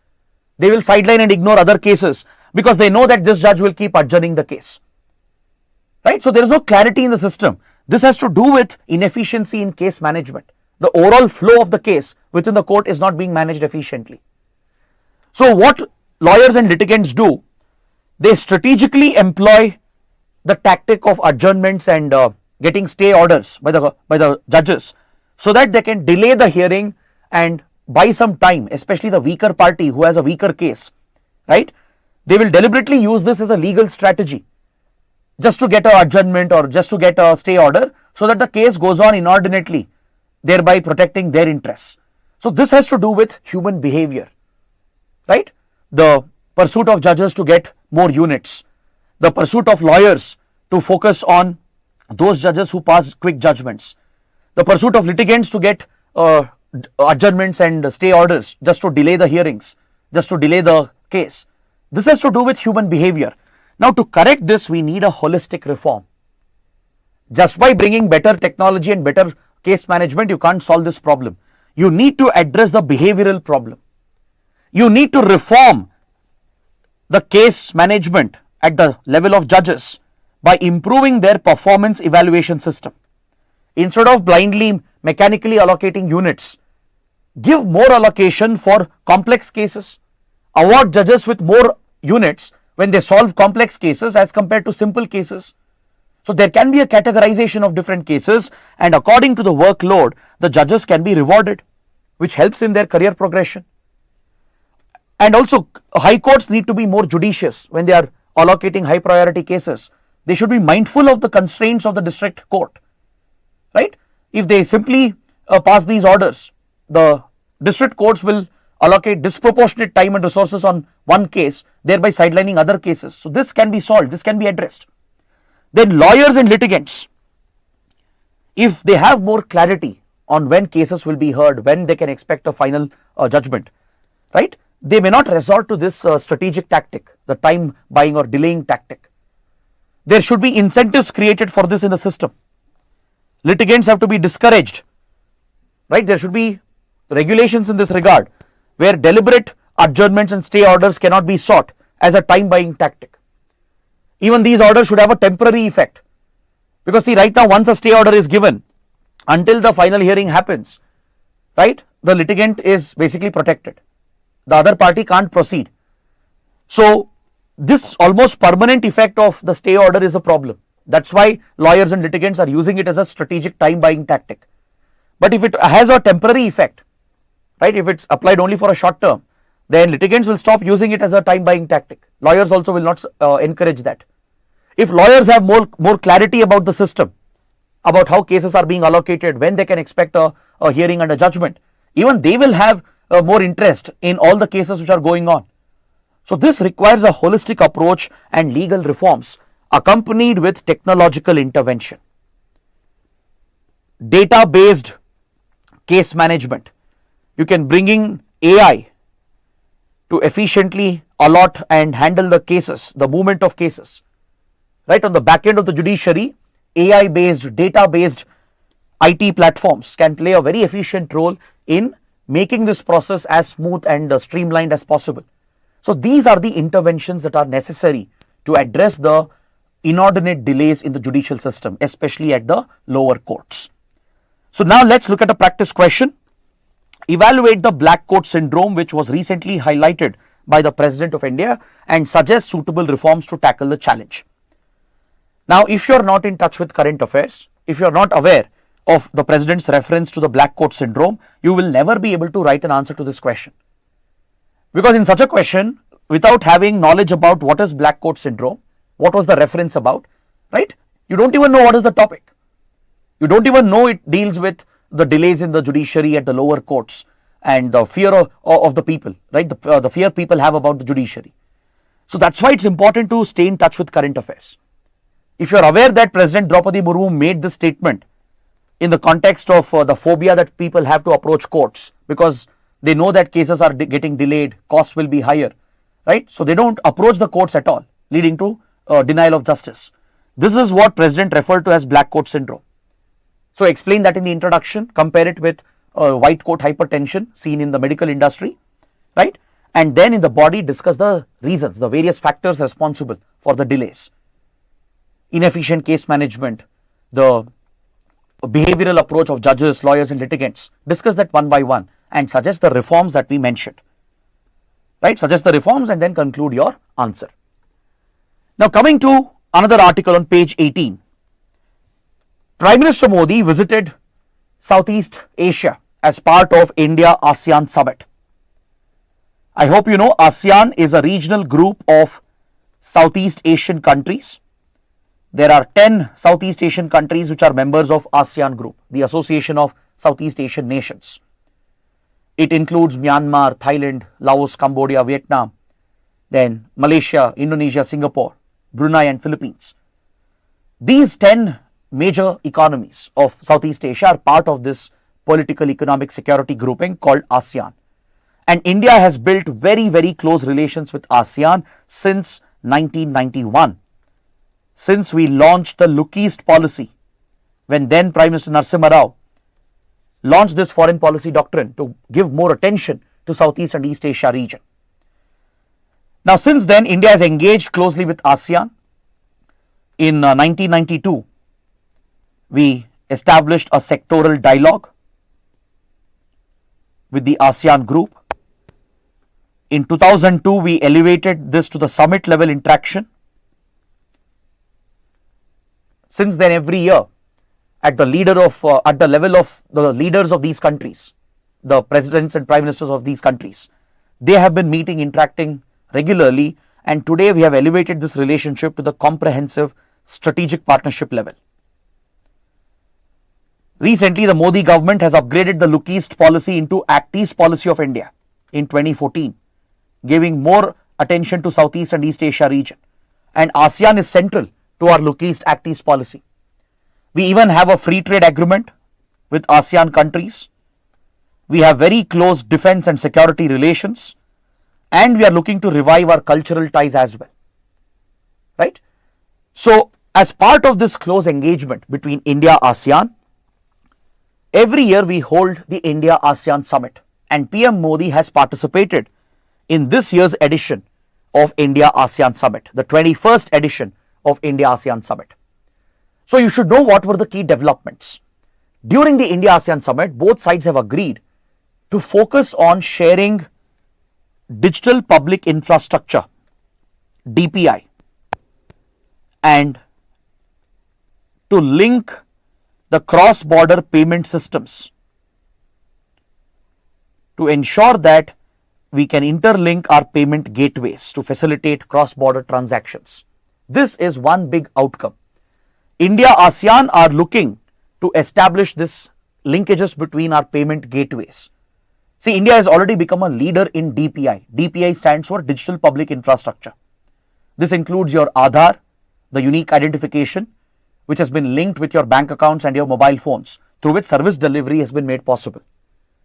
S1: They will sideline and ignore other cases because they know that this judge will keep adjourning the case. Right? So there is no clarity in the system. This has to do with inefficiency in case management. The overall flow of the case within the court is not being managed efficiently. So what lawyers and litigants do, they strategically employ the tactic of adjournments and getting stay orders by the judges so that they can delay the hearing and buy some time, especially the weaker party who has a weaker case, right? They will deliberately use this as a legal strategy just to get an adjournment or just to get a stay order so that the case goes on inordinately, thereby protecting their interests. So this has to do with human behavior, right? The pursuit of judges to get more units, the pursuit of lawyers to focus on those judges who pass quick judgments, the pursuit of litigants to get adjournments and stay orders just to delay the hearings, just to delay the case. This has to do with human behavior. Now to correct this, we need a holistic reform. Just by bringing better technology and better case management, you can't solve this problem. You need to address the behavioral problem. You need to reform the case management at the level of judges by improving their performance evaluation system. Instead of blindly mechanically allocating units, give more allocation for complex cases. Award judges with more units when they solve complex cases as compared to simple cases. So there can be a categorization of different cases, and according to the workload, the judges can be rewarded, which helps in their career progression. And also high courts need to be more judicious when they are allocating high priority cases. They should be mindful of the constraints of the district court, right? If they simply pass these orders, the district courts will allocate disproportionate time and resources on one case, thereby sidelining other cases. So this can be solved, this can be addressed. Then lawyers and litigants, if they have more clarity on when cases will be heard, when they can expect a final judgment, right? They may not resort to this strategic tactic, the time buying or delaying tactic. There should be incentives created for this in the system. Litigants have to be discouraged, right? There should be regulations in this regard where deliberate adjournments and stay orders cannot be sought as a time buying tactic. Even these orders should have a temporary effect. Because see, right now once a stay order is given, until the final hearing happens, right, the litigant is basically protected. The other party can't proceed. So this almost permanent effect of the stay order is a problem. That's why lawyers and litigants are using it as a strategic time buying tactic. But if it has a temporary effect, right, if it's applied only for a short term, then litigants will stop using it as a time buying tactic. Lawyers also will not encourage that. If lawyers have more clarity about the system, about how cases are being allocated, when they can expect a hearing and a judgment, even they will have more interest in all the cases which are going on. So this requires a holistic approach and legal reforms accompanied with technological intervention. Data based case management. You can bring in AI to efficiently allot and handle the cases, the movement of cases. Right, on the back end of the judiciary, AI based, data based IT platforms can play a very efficient role in making this process as smooth and streamlined as possible. So these are the interventions that are necessary to address the inordinate delays in the judicial system, especially at the lower courts. So now let's look at a practice question. Evaluate the black coat syndrome, which was recently highlighted by the President of India, and suggest suitable reforms to tackle the challenge. Now, if you are not in touch with current affairs, if you are not aware of the President's reference to the black coat syndrome, you will never be able to write an answer to this question. Because in such a question, without having knowledge about what is black coat syndrome, what was the reference about, right? You don't even know what is the topic. You don't even know it deals with the delays in the judiciary at the lower courts and the fear of the people, right? The fear people have about the judiciary. So that's why it's important to stay in touch with current affairs. If you are aware that President Draupadi Murmu made this statement in the context of the phobia that people have to approach courts because they know that cases are getting delayed, costs will be higher, right? So they don't approach the courts at all, leading to denial of justice. This is what President referred to as black coat syndrome. So explain that in the introduction, compare it with white coat hypertension seen in the medical industry, right? And then in the body discuss the reasons, the various factors responsible for the delays. Inefficient case management, the behavioral approach of judges, lawyers and litigants. Discuss that one by one and suggest the reforms that we mentioned, right? Suggest the reforms and then conclude your answer. Now coming to another article on page 18. Prime Minister Modi visited Southeast Asia as part of India-ASEAN summit. I hope you know ASEAN is a regional group of Southeast Asian countries. There are 10 Southeast Asian countries which are members of ASEAN group, the Association of Southeast Asian Nations. It includes Myanmar, Thailand, Laos, Cambodia, Vietnam, then Malaysia, Indonesia, Singapore, Brunei and Philippines. These 10 major economies of Southeast Asia are part of this political economic security grouping called ASEAN. And India has built very, very close relations with ASEAN since 1991. Since we launched the Look East policy, when then Prime Minister Narasimha Rao launched this foreign policy doctrine to give more attention to Southeast and East Asia region. Now since then, India has engaged closely with ASEAN. In 1992, we established a sectoral dialogue with the ASEAN group. In 2002, we elevated this to the summit level interaction. Since then, every year, at the level of the leaders of these countries, the presidents and prime ministers of these countries, they have been meeting, interacting regularly, and today we have elevated this relationship to the comprehensive strategic partnership level. Recently, the Modi government has upgraded the Look East policy into Act East policy of India in 2014, giving more attention to Southeast and East Asia region. And ASEAN is central to our Look East Act East policy. We even have a free trade agreement with ASEAN countries. We have very close defense and security relations, and we are looking to revive our cultural ties as well, right? So as part of this close engagement between India and ASEAN, every year we hold the India-ASEAN Summit, and PM Modi has participated in this year's edition of India-ASEAN Summit, the 21st edition of India-ASEAN Summit. So you should know what were the key developments. During the India-ASEAN summit, both sides have agreed to focus on sharing digital public infrastructure, DPI, and to link the cross-border payment systems to ensure that we can interlink our payment gateways to facilitate cross-border transactions. This is one big outcome. India, ASEAN are looking to establish this linkages between our payment gateways. See, India has already become a leader in DPI. DPI stands for Digital Public Infrastructure. This includes your Aadhaar, the unique identification, which has been linked with your bank accounts and your mobile phones, through which service delivery has been made possible.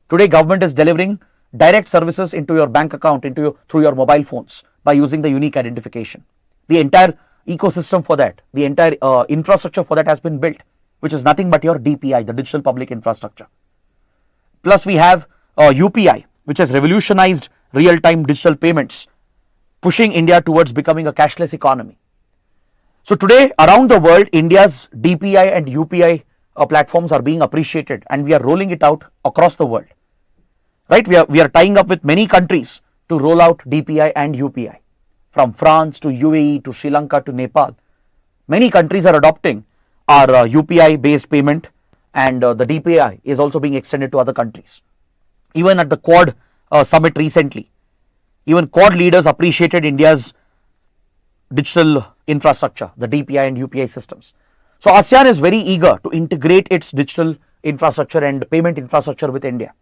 S1: Today, government is delivering direct services into your bank account, through your mobile phones by using the unique identification. The entire ecosystem for that, the entire infrastructure for that has been built, which is nothing but your DPI, the Digital Public Infrastructure. Plus, we have UPI, which has revolutionized real-time digital payments, pushing India towards becoming a cashless economy. So today, around the world, India's DPI and UPI platforms are being appreciated, and we are rolling it out across the world. Right? We are tying up with many countries to roll out DPI and UPI. From France to UAE to Sri Lanka to Nepal, many countries are adopting our UPI based payment, and the DPI is also being extended to other countries. Even at the Quad summit recently, even Quad leaders appreciated India's digital infrastructure, the DPI and UPI systems. So ASEAN is very eager to integrate its digital infrastructure and payment infrastructure with India,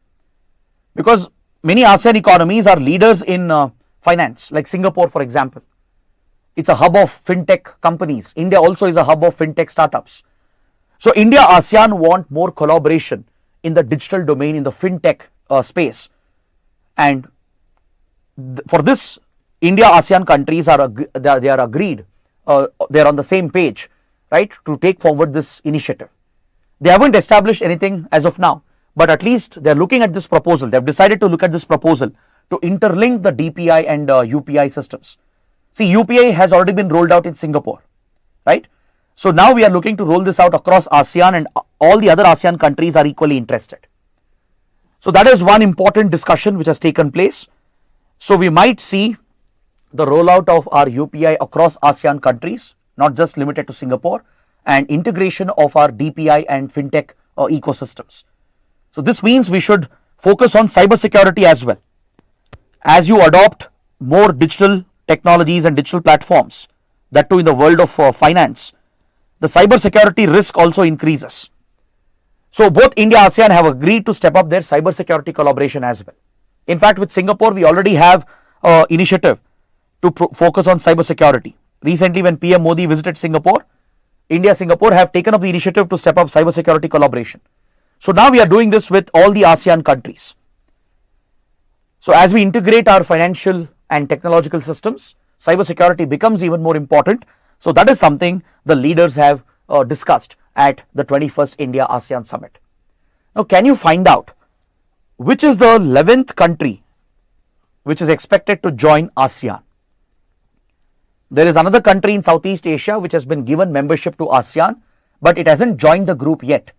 S1: because many ASEAN economies are leaders in finance, like Singapore, for example. It's a hub of fintech companies. India also is a hub of fintech startups. So India, ASEAN want more collaboration in the digital domain, in the fintech space. And for this, India, ASEAN countries are agreed, they are on the same page, right, to take forward this initiative. They haven't established anything as of now, but at least they are looking at this proposal. They have decided to look at this proposal to interlink the DPI and UPI systems. See, UPI has already been rolled out in Singapore, right? So now we are looking to roll this out across ASEAN, and all the other ASEAN countries are equally interested. So that is one important discussion which has taken place. So we might see the rollout of our UPI across ASEAN countries, not just limited to Singapore, and integration of our DPI and fintech ecosystems. So this means we should focus on cybersecurity as well. As you adopt more digital technologies and digital platforms, that too in the world of finance, the cybersecurity risk also increases. So both India and ASEAN have agreed to step up their cybersecurity collaboration as well. In fact, with Singapore, we already have an initiative to focus on cybersecurity. Recently, when PM Modi visited Singapore, India and Singapore have taken up the initiative to step up cybersecurity collaboration. So now we are doing this with all the ASEAN countries. So as we integrate our financial and technological systems, cybersecurity becomes even more important. So that is something the leaders have discussed at the 21st India ASEAN Summit. Now, can you find out which is the 11th country which is expected to join ASEAN? There is another country in Southeast Asia which has been given membership to ASEAN, but it hasn't joined the group yet.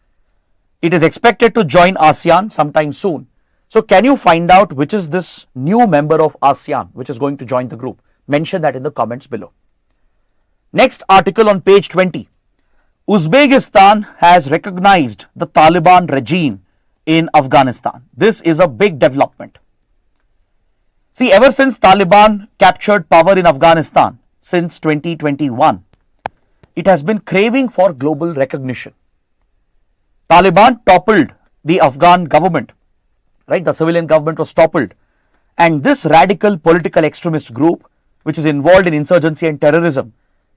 S1: It is expected to join ASEAN sometime soon. So can you find out which is this new member of ASEAN which is going to join the group? Mention that in the comments below. Next article on page 20. Uzbekistan has recognized the Taliban regime in Afghanistan. This is a big development. See, ever since Taliban captured power in Afghanistan since 2021, it has been craving for global recognition. Taliban toppled the Afghan government, right? The civilian government was toppled, and this radical political extremist group, which is involved in insurgency and terrorism,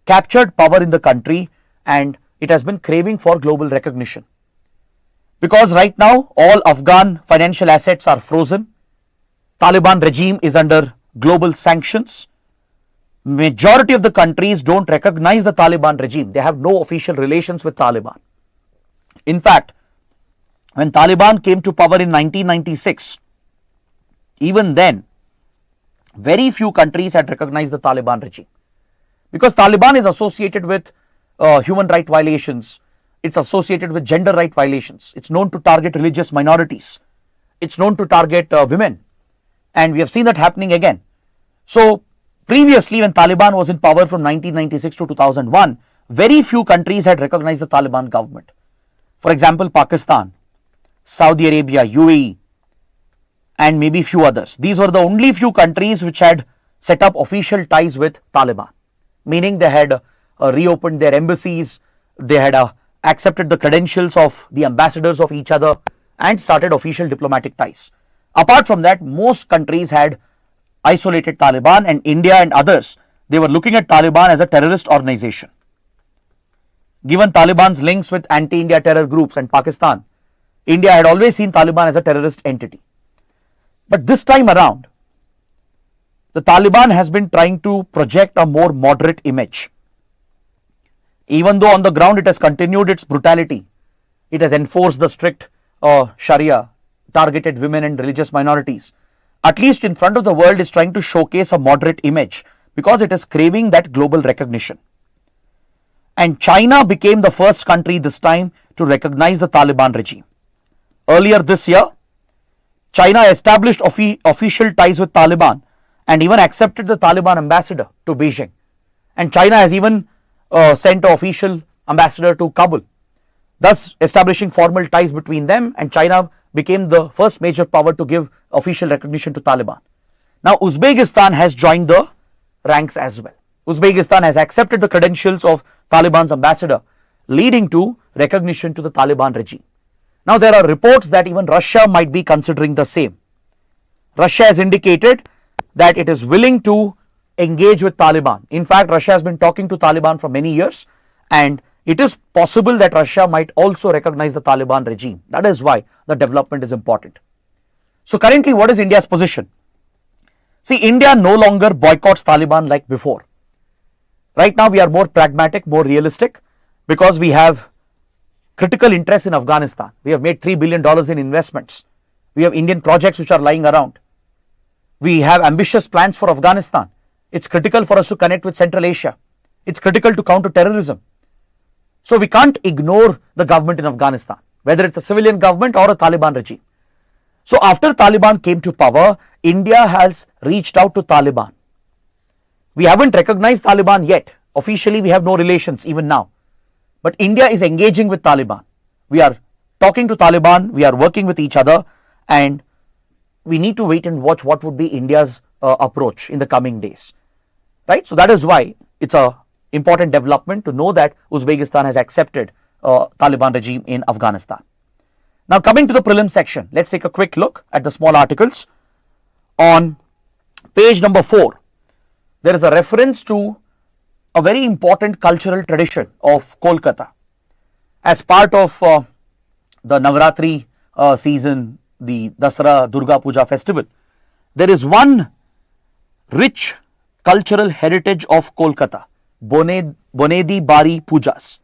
S1: captured power in the country, and it has been craving for global recognition. Because right now, all Afghan financial assets are frozen. Taliban regime is under global sanctions. Majority of the countries don't recognize the Taliban regime. They have no official relations with Taliban. In fact, when Taliban came to power in 1996, even then, very few countries had recognized the Taliban regime. Because Taliban is associated with human right violations. It's associated with gender right violations. It's known to target religious minorities. It's known to target women. And we have seen that happening again. So previously, when Taliban was in power from 1996 to 2001, very few countries had recognized the Taliban government. For example, Pakistan, Saudi Arabia, UAE, and maybe few others. These were the only few countries which had set up official ties with Taliban, meaning they had reopened their embassies, they had accepted the credentials of the ambassadors of each other and started official diplomatic ties. Apart from that, most countries had isolated Taliban, and India and others, they were looking at Taliban as a terrorist organization. Given Taliban's links with anti-India terror groups and Pakistan, India had always seen Taliban as a terrorist entity. But this time around, the Taliban has been trying to project a more moderate image. Even though on the ground it has continued its brutality, it has enforced the strict Sharia, targeted women and religious minorities. At least in front of the world, is trying to showcase a moderate image because it is craving that global recognition. And China became the first country this time to recognize the Taliban regime. Earlier this year, China established official ties with Taliban and even accepted the Taliban ambassador to Beijing. And China has even sent an official ambassador to Kabul, thus establishing formal ties between them, and China became the first major power to give official recognition to Taliban. Now Uzbekistan has joined the ranks as well. Uzbekistan has accepted the credentials of Taliban's ambassador, leading to recognition to the Taliban regime. Now there are reports that even Russia might be considering the same. Russia has indicated that it is willing to engage with Taliban. In fact, Russia has been talking to Taliban for many years, and it is possible that Russia might also recognize the Taliban regime. That is why the development is important. So currently, what is India's position? See, India no longer boycotts Taliban like before. Right now, we are more pragmatic, more realistic, because we have critical interests in Afghanistan. We have made $3 billion in investments. We have Indian projects which are lying around. We have ambitious plans for Afghanistan. It's critical for us to connect with Central Asia. It's critical to counter terrorism. So we can't ignore the government in Afghanistan, whether it's a civilian government or a Taliban regime. So after Taliban came to power, India has reached out to Taliban. We haven't recognized Taliban yet. Officially, we have no relations even now. But India is engaging with Taliban. We are talking to Taliban, we are working with each other, and we need to wait and watch what would be India's approach in the coming days. Right? So that is why it's a important development to know that Uzbekistan has accepted Taliban regime in Afghanistan. Now coming to the prelim section, let's take a quick look at the small articles. On page number 4, there is a reference to a very important cultural tradition of Kolkata. As part of the Navratri season, the Dasara Durga Puja festival, there is one rich cultural heritage of Kolkata, Bonedi Bari Pujas.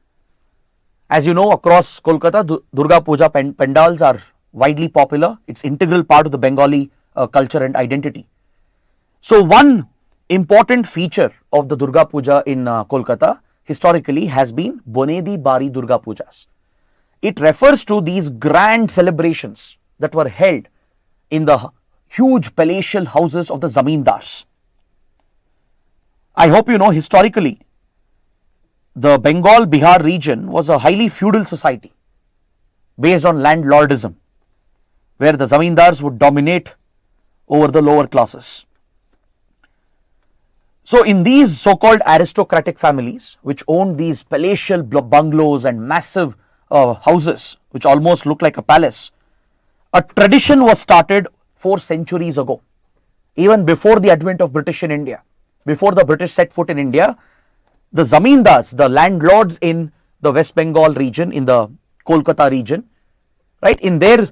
S1: As you know, across Kolkata, Durga Puja pandals are widely popular. It's integral part of the Bengali culture and identity. So one important feature of the Durga Puja in Kolkata historically has been Bonedi Bari Durga Pujas. It refers to these grand celebrations that were held in the huge palatial houses of the zamindars. I hope you know, historically, the Bengal-Bihar region was a highly feudal society based on landlordism, where the zamindars would dominate over the lower classes. So in these so-called aristocratic families, which owned these palatial bungalows and massive houses, which almost look like a palace, a tradition was started 4 centuries ago, even before the advent of British in India. Before the British set foot in India, the zamindars, the landlords in the West Bengal region, in the Kolkata region, right, in their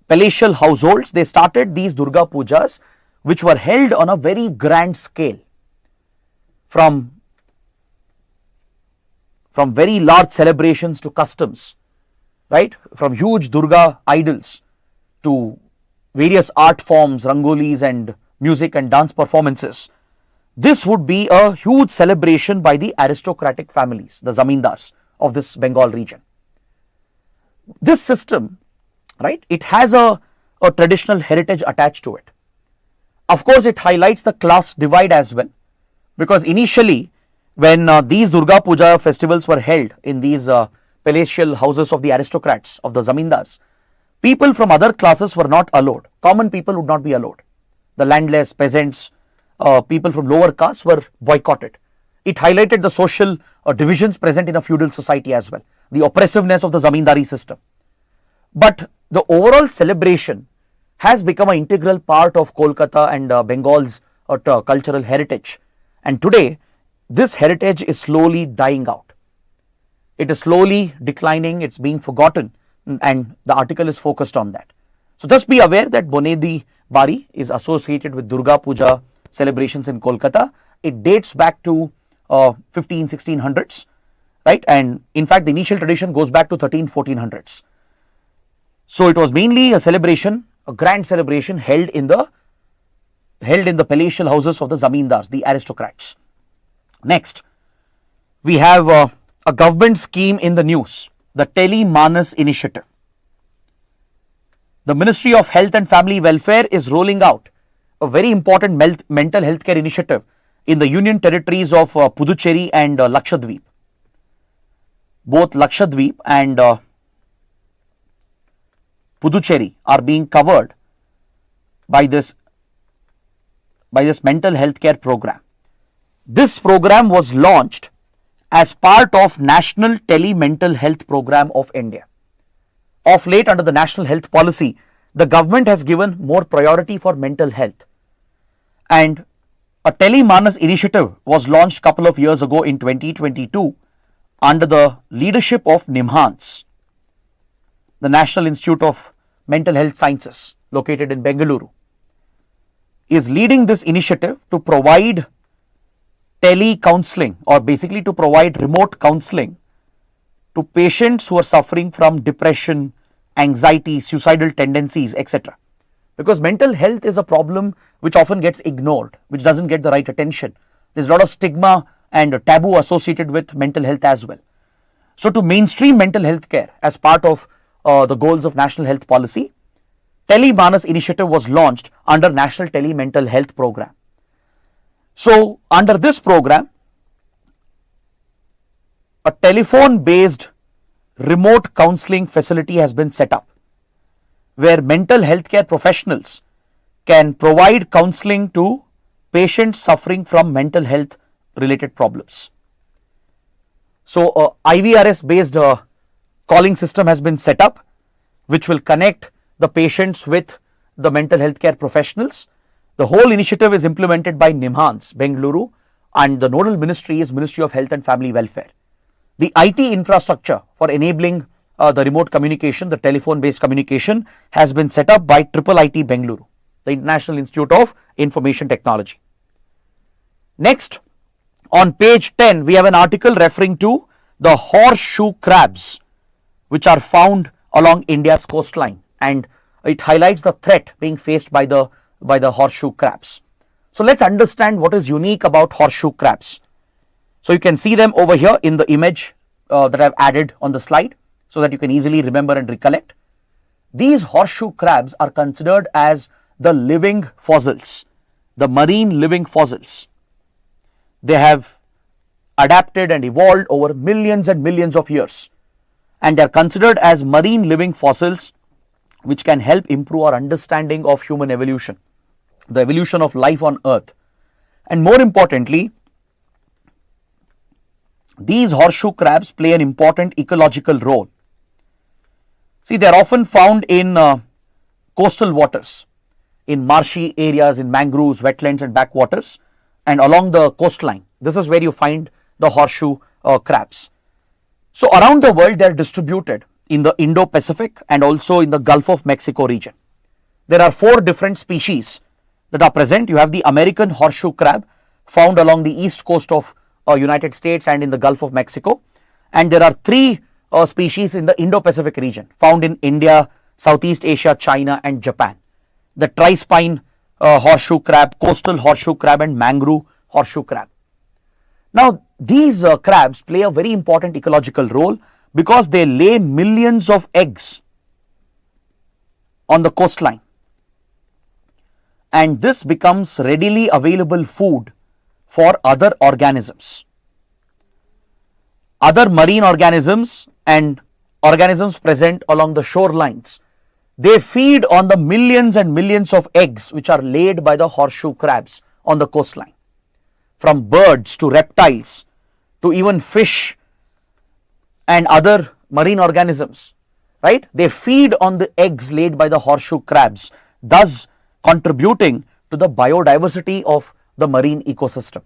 S1: palatial households, they started these Durga Pujas, which were held on a very grand scale. From very large celebrations to customs, right, from huge Durga idols to various art forms, rangolis and music and dance performances. this would be a huge celebration by the aristocratic families, the zamindars of this Bengal region. This system, right, it has a traditional heritage attached to it. Of course, it highlights the class divide as well, because initially when these Durga Puja festivals were held in these palatial houses of the aristocrats, of the zamindars, people from other classes were not allowed. Common people would not be allowed. The landless, peasants, people from lower castes were boycotted. It highlighted the social divisions present in a feudal society as well, the oppressiveness of the zamindari system. But the overall celebration has become an integral part of Kolkata and Bengal's cultural heritage. And today, this heritage is slowly dying out. It is slowly declining, it's being forgotten, and the article is focused on that. So just be aware that Bonedi Bari is associated with Durga Puja celebrations in Kolkata. It dates back to 1600s, right? And in fact, the initial tradition goes back to 1400s. So it was mainly a celebration, a grand celebration held in the palatial houses of the zamindars, the aristocrats. Next, we have a government scheme in the news, the Tele MANAS initiative. The Ministry of Health and Family Welfare is rolling out a very important mental health care initiative in the union territories of Puducherry and Lakshadweep. Both Lakshadweep and Puducherry are being covered by this mental health care program. This program was launched as part of National Tele Mental Health Program of India. Of late, under the National Health Policy, the government has given more priority for mental health. And a Tele MANAS initiative was launched a couple of years ago in 2022 under the leadership of NIMHANS, the National Institute of Mental Health Sciences, located in Bengaluru, is leading this initiative to provide tele-counselling, or basically to provide remote counselling to patients who are suffering from depression, anxiety, suicidal tendencies, etc. Because mental health is a problem which often gets ignored, which doesn't get the right attention. There's a lot of stigma and taboo associated with mental health as well. So to mainstream mental health care as part of the goals of National Health Policy, Tele MANAS initiative was launched under National Tele Mental Health Program. So under this program, a telephone based remote counselling facility has been set up, where mental health care professionals can provide counselling to patients suffering from mental health related problems. So IVRS based calling system has been set up, which will connect the patients with the mental health care professionals. The whole initiative is implemented by NIMHANS, Bengaluru, and the nodal ministry is Ministry of Health and Family Welfare. The IT infrastructure for enabling the remote communication, the telephone based communication, has been set up by IIIT Bengaluru, the International Institute of Information Technology. Next, on page 10, we have an article referring to the horseshoe crabs, which are found along India's coastline, and it highlights the threat being faced by the horseshoe crabs. So let's understand what is unique about horseshoe crabs. So you can see them over here in the image that I've added on the slide, so that you can easily remember and recollect. These horseshoe crabs are considered as the living fossils, the marine living fossils. They have adapted and evolved over millions and millions of years, and they are considered as marine living fossils which can help improve our understanding of human evolution, the evolution of life on earth. And more importantly, these horseshoe crabs play an important ecological role. See, they are often found in coastal waters, in marshy areas, in mangroves, wetlands and backwaters, and along the coastline. This is where you find the horseshoe crabs. So around the world, they are distributed in the Indo-Pacific and also in the Gulf of Mexico region. There are 4 different species that are present. You have the American horseshoe crab, found along the east coast of United States and in the Gulf of Mexico. And there are 3 species in the Indo-Pacific region, found in India, Southeast Asia, China and Japan. The tri-spine horseshoe crab, coastal horseshoe crab and mangrove horseshoe crab. Now, these crabs play a very important ecological role because they lay millions of eggs on the coastline, and this becomes readily available food for other organisms. Other marine organisms and organisms present along the shorelines, they feed on the millions and millions of eggs which are laid by the horseshoe crabs on the coastline. From birds to reptiles to even fish and other marine organisms, right? They feed on the eggs laid by the horseshoe crabs, thus contributing to the biodiversity of the marine ecosystem.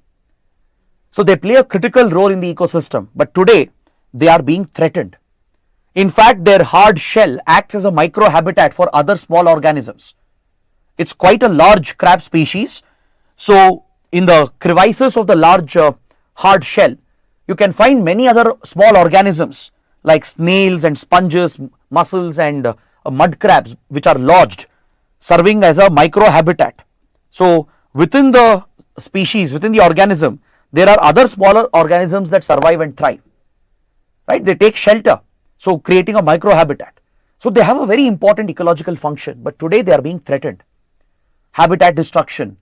S1: So they play a critical role in the ecosystem, but today they are being threatened. In fact, their hard shell acts as a microhabitat for other small organisms. It's quite a large crab species. So in the crevices of the large hard shell, you can find many other small organisms like snails and sponges, mussels and mud crabs which are lodged, serving as a microhabitat. So within the species, within the organism, there are other smaller organisms that survive and thrive, right? They take shelter, so creating a microhabitat. So they have a very important ecological function, but today they are being threatened. Habitat destruction,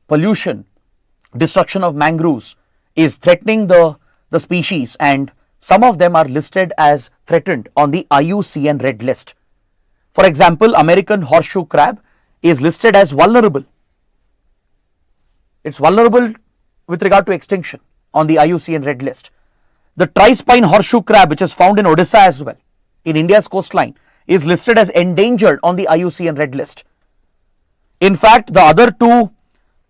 S1: pollution, destruction of mangroves is threatening the species, and some of them are listed as threatened on the IUCN Red List. For example, American horseshoe crab is listed as vulnerable. It's vulnerable with regard to extinction on the IUCN Red List. The tri-spine horseshoe crab, which is found in Odessa as well, in India's coastline, is listed as endangered on the IUCN Red List. In fact, the other two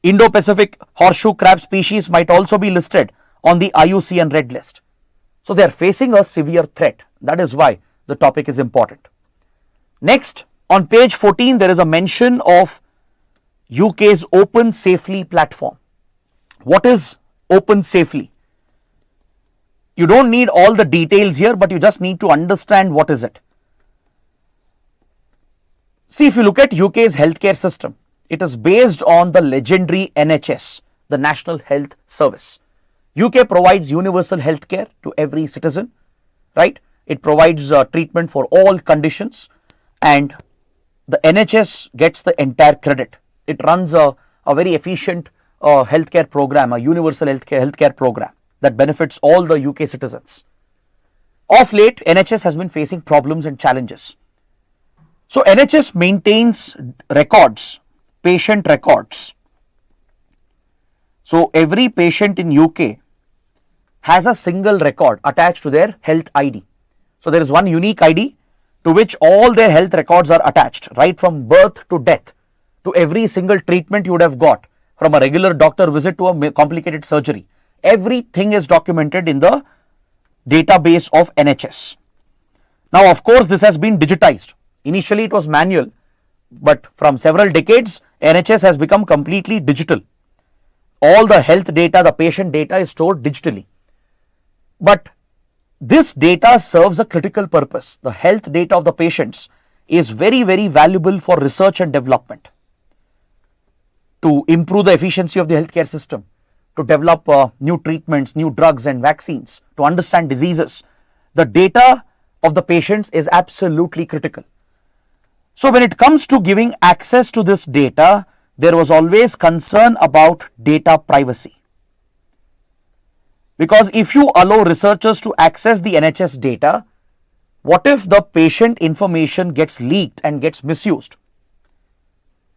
S1: Indo-Pacific horseshoe crab species might also be listed on the IUCN Red List. So they are facing a severe threat. That is why the topic is important. Next, on page 14, there is a mention of UK's OpenSAFELY platform. What is OpenSAFELY? You don't need all the details here, but you just need to understand what is it. See, if you look at UK's healthcare system, it is based on the legendary NHS, the National Health Service. UK provides universal healthcare to every citizen, right? It provides treatment for all conditions, and the NHS gets the entire credit. It runs a very efficient healthcare program, a universal healthcare program that benefits all the UK citizens. Of late, NHS has been facing problems and challenges. So NHS maintains records, patient records. So every patient in UK has a single record attached to their health ID. So there is one unique ID to which all their health records are attached, right from birth to death, to every single treatment you would have got, from a regular doctor visit to a complicated surgery. Everything is documented in the database of NHS. Now, of course, this has been digitized. Initially, it was manual, but from several decades, NHS has become completely digital. All the health data, the patient data is stored digitally. But this data serves a critical purpose. The health data of the patients is very, very valuable for research and development, to improve the efficiency of the healthcare system, to develop new treatments, new drugs and vaccines, to understand diseases. The data of the patients is absolutely critical. So when it comes to giving access to this data, there was always concern about data privacy. Because if you allow researchers to access the NHS data, what if the patient information gets leaked and gets misused?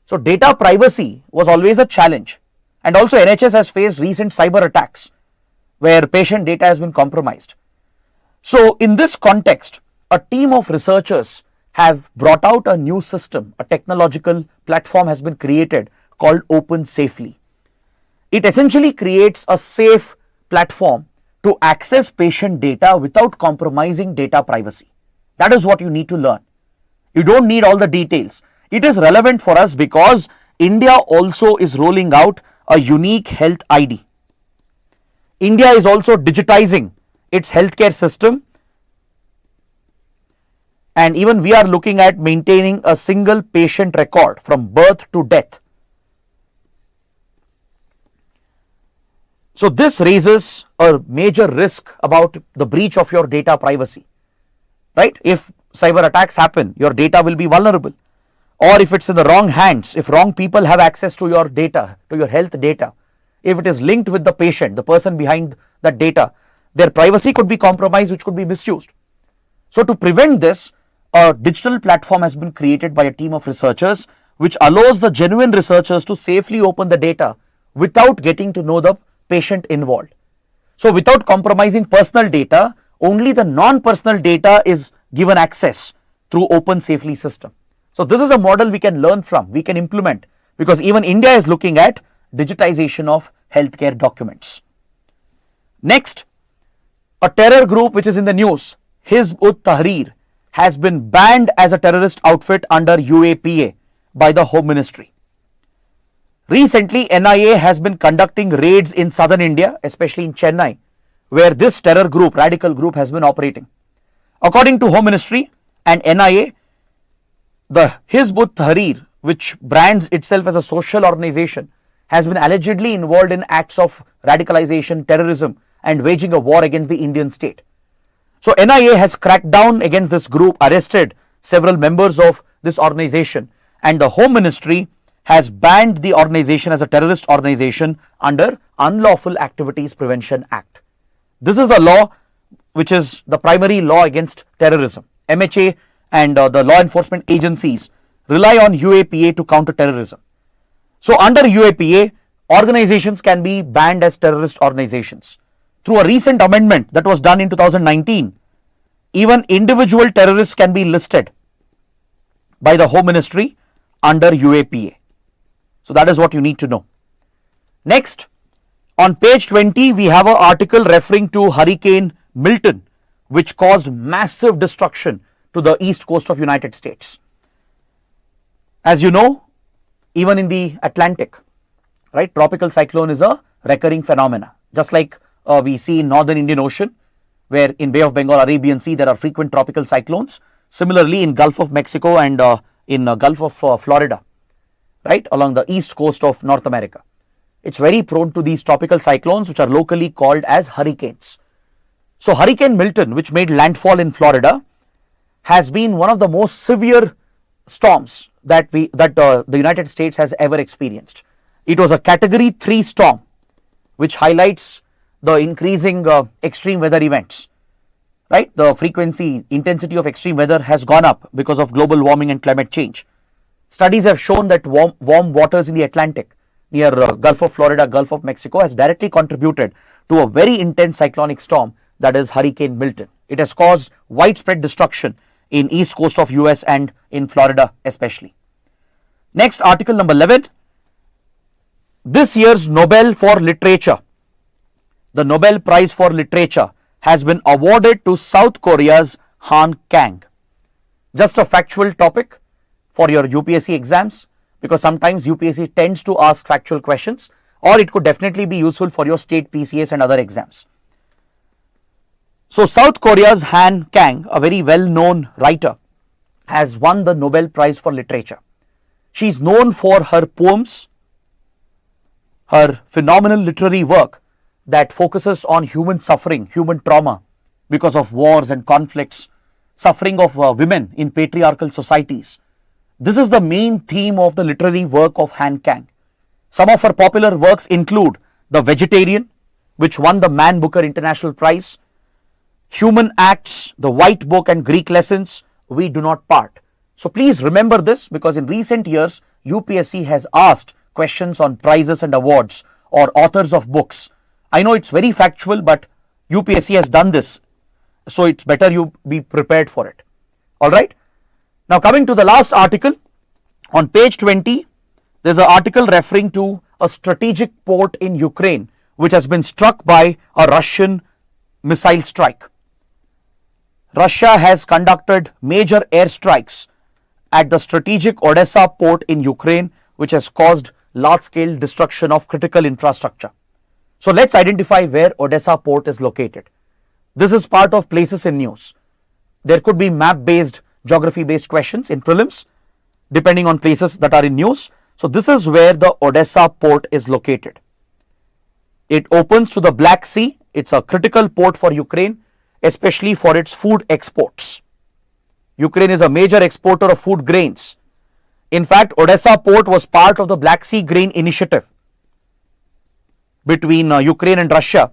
S1: So data privacy was always a challenge. And also NHS has faced recent cyber attacks where patient data has been compromised. So in this context, a team of researchers have brought out a new system, a technological platform has been created called OpenSAFELY. It essentially creates a safe platform to access patient data without compromising data privacy. That is what you need to learn. You don't need all the details. It is relevant for us because India also is rolling out a unique health ID. India is also digitizing its healthcare system, and even we are looking at maintaining a single patient record from birth to death. So this raises a major risk about the breach of your data privacy, right? If cyber attacks happen, your data will be vulnerable, or if it's in the wrong hands, if wrong people have access to your data, to your health data, if it is linked with the patient, the person behind that data, their privacy could be compromised, which could be misused. So to prevent this, a digital platform has been created by a team of researchers which allows the genuine researchers to safely open the data without getting to know the patient involved. So without compromising personal data, only the non-personal data is given access through OpenSAFELY system. So this is a model we can learn from, we can implement, because even India is looking at digitization of healthcare documents. Next, a terror group which is in the news, Hizb-ut-Tagrit, has been banned as a terrorist outfit under UAPA by the Home Ministry. Recently, NIA has been conducting raids in southern India, especially in Chennai, where this terror group, radical group, has been operating. According to Home Ministry and NIA, the Hizb-ut-Tahrir, which brands itself as a social organization, has been allegedly involved in acts of radicalization, terrorism, and waging a war against the Indian state. So NIA has cracked down against this group, arrested several members of this organization, and the Home Ministry has banned the organization as a terrorist organization under Unlawful Activities Prevention Act. This is the law which is the primary law against terrorism. MHA and the law enforcement agencies rely on UAPA to counter terrorism. So under UAPA, organizations can be banned as terrorist organizations. Through a recent amendment that was done in 2019, even individual terrorists can be listed by the Home Ministry under UAPA. So that is what you need to know. Next, on page 20, we have an article referring to Hurricane Milton, which caused massive destruction to the east coast of United States. As you know, even in the Atlantic, right, tropical cyclone is a recurring phenomena. Just like we see in northern Indian Ocean, where in Bay of Bengal, Arabian Sea, there are frequent tropical cyclones. Similarly, in Gulf of Mexico and in Gulf of Florida, right, along the east coast of North America, it's very prone to these tropical cyclones, which are locally called as hurricanes. So Hurricane Milton, which made landfall in Florida, has been one of the most severe storms that the United States has ever experienced. It was a category 3 storm, which highlights the increasing extreme weather events, right? The frequency, intensity of extreme weather has gone up because of global warming and climate change. Studies have shown that warm waters in the Atlantic near Gulf of Florida, Gulf of Mexico has directly contributed to a very intense cyclonic storm, that is Hurricane Milton. It has caused widespread destruction in east coast of US and in Florida especially. Next, article number 11. This year's Nobel for Literature, the Nobel Prize for Literature, has been awarded to South Korea's Kang. Just a factual topic for your UPSC exams, because sometimes UPSC tends to ask factual questions, or it could definitely be useful for your state PCS and other exams. So South Korea's Kang, a very well-known writer, has won the Nobel Prize for Literature. She is known for her poems, her phenomenal literary work that focuses on human suffering, human trauma because of wars and conflicts, suffering of women in patriarchal societies. This is the main theme of the literary work of Kang. Some of her popular works include The Vegetarian, which won the Man Booker International Prize, Human Acts, The White Book and Greek Lessons, We Do Not Part. So please remember this, because in recent years, UPSC has asked questions on prizes and awards or authors of books. I know it's very factual, but UPSC has done this, so it's better you be prepared for it. All right. Now coming to the last article, on page 20, there's an article referring to a strategic port in Ukraine, which has been struck by a Russian missile strike. Russia has conducted major airstrikes at the strategic Odessa port in Ukraine, which has caused large-scale destruction of critical infrastructure. So let's identify where Odessa port is located. This is part of places in news. There could be map-based, geography-based questions in prelims, depending on places that are in news. So this is where the Odessa port is located. It opens to the Black Sea. It's a critical port for Ukraine, especially for its food exports. Ukraine is a major exporter of food grains. In fact, Odessa port was part of the Black Sea Grain Initiative between Ukraine and Russia,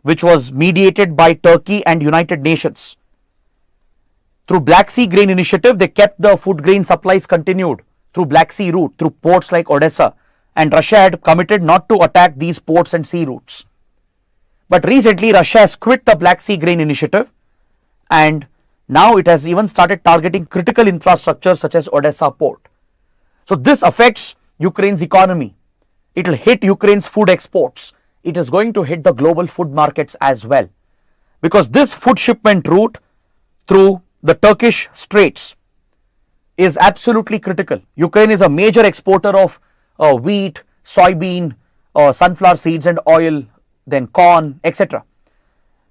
S1: which was mediated by Turkey and United Nations. Through Black Sea Grain Initiative, they kept the food grain supplies continued through Black Sea route, through ports like Odessa, and Russia had committed not to attack these ports and sea routes. But recently, Russia has quit the Black Sea Grain Initiative, and now it has even started targeting critical infrastructure such as Odessa port. So this affects Ukraine's economy. It will hit Ukraine's food exports. It is going to hit the global food markets as well, because this food shipment route through the Turkish Straits is absolutely critical. Ukraine is a major exporter of wheat, soybean, sunflower seeds and oil, then corn, etc.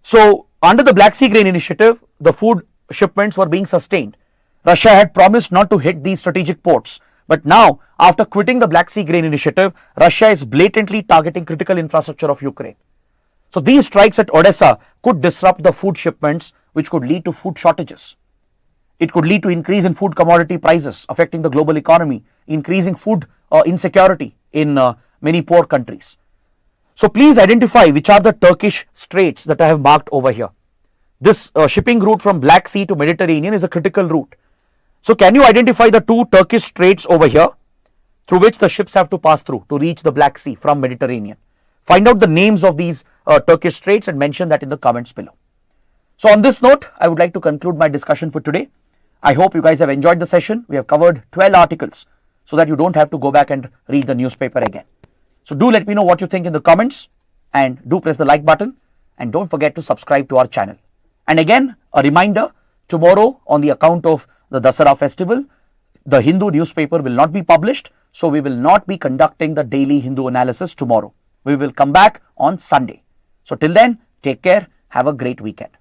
S1: So under the Black Sea Grain Initiative, the food shipments were being sustained. Russia had promised not to hit these strategic ports, but now after quitting the Black Sea Grain Initiative, Russia is blatantly targeting critical infrastructure of Ukraine. So these strikes at Odessa could disrupt the food shipments, which could lead to food shortages. It could lead to increase in food commodity prices, affecting the global economy, increasing food insecurity in many poor countries. So please identify which are the Turkish straits that I have marked over here. This shipping route from Black Sea to Mediterranean is a critical route. So can you identify the two Turkish straits over here through which the ships have to pass through to reach the Black Sea from Mediterranean? Find out the names of these Turkish straits and mention that in the comments below. So on this note, I would like to conclude my discussion for today. I hope you guys have enjoyed the session. We have covered 12 articles so that you don't have to go back and read the newspaper again. So do let me know what you think in the comments, and do press the like button, and don't forget to subscribe to our channel. And again, a reminder, tomorrow on the account of the Dasara festival, the Hindu newspaper will not be published, so we will not be conducting the daily Hindu analysis tomorrow. We will come back on Sunday. So till then, take care, have a great weekend.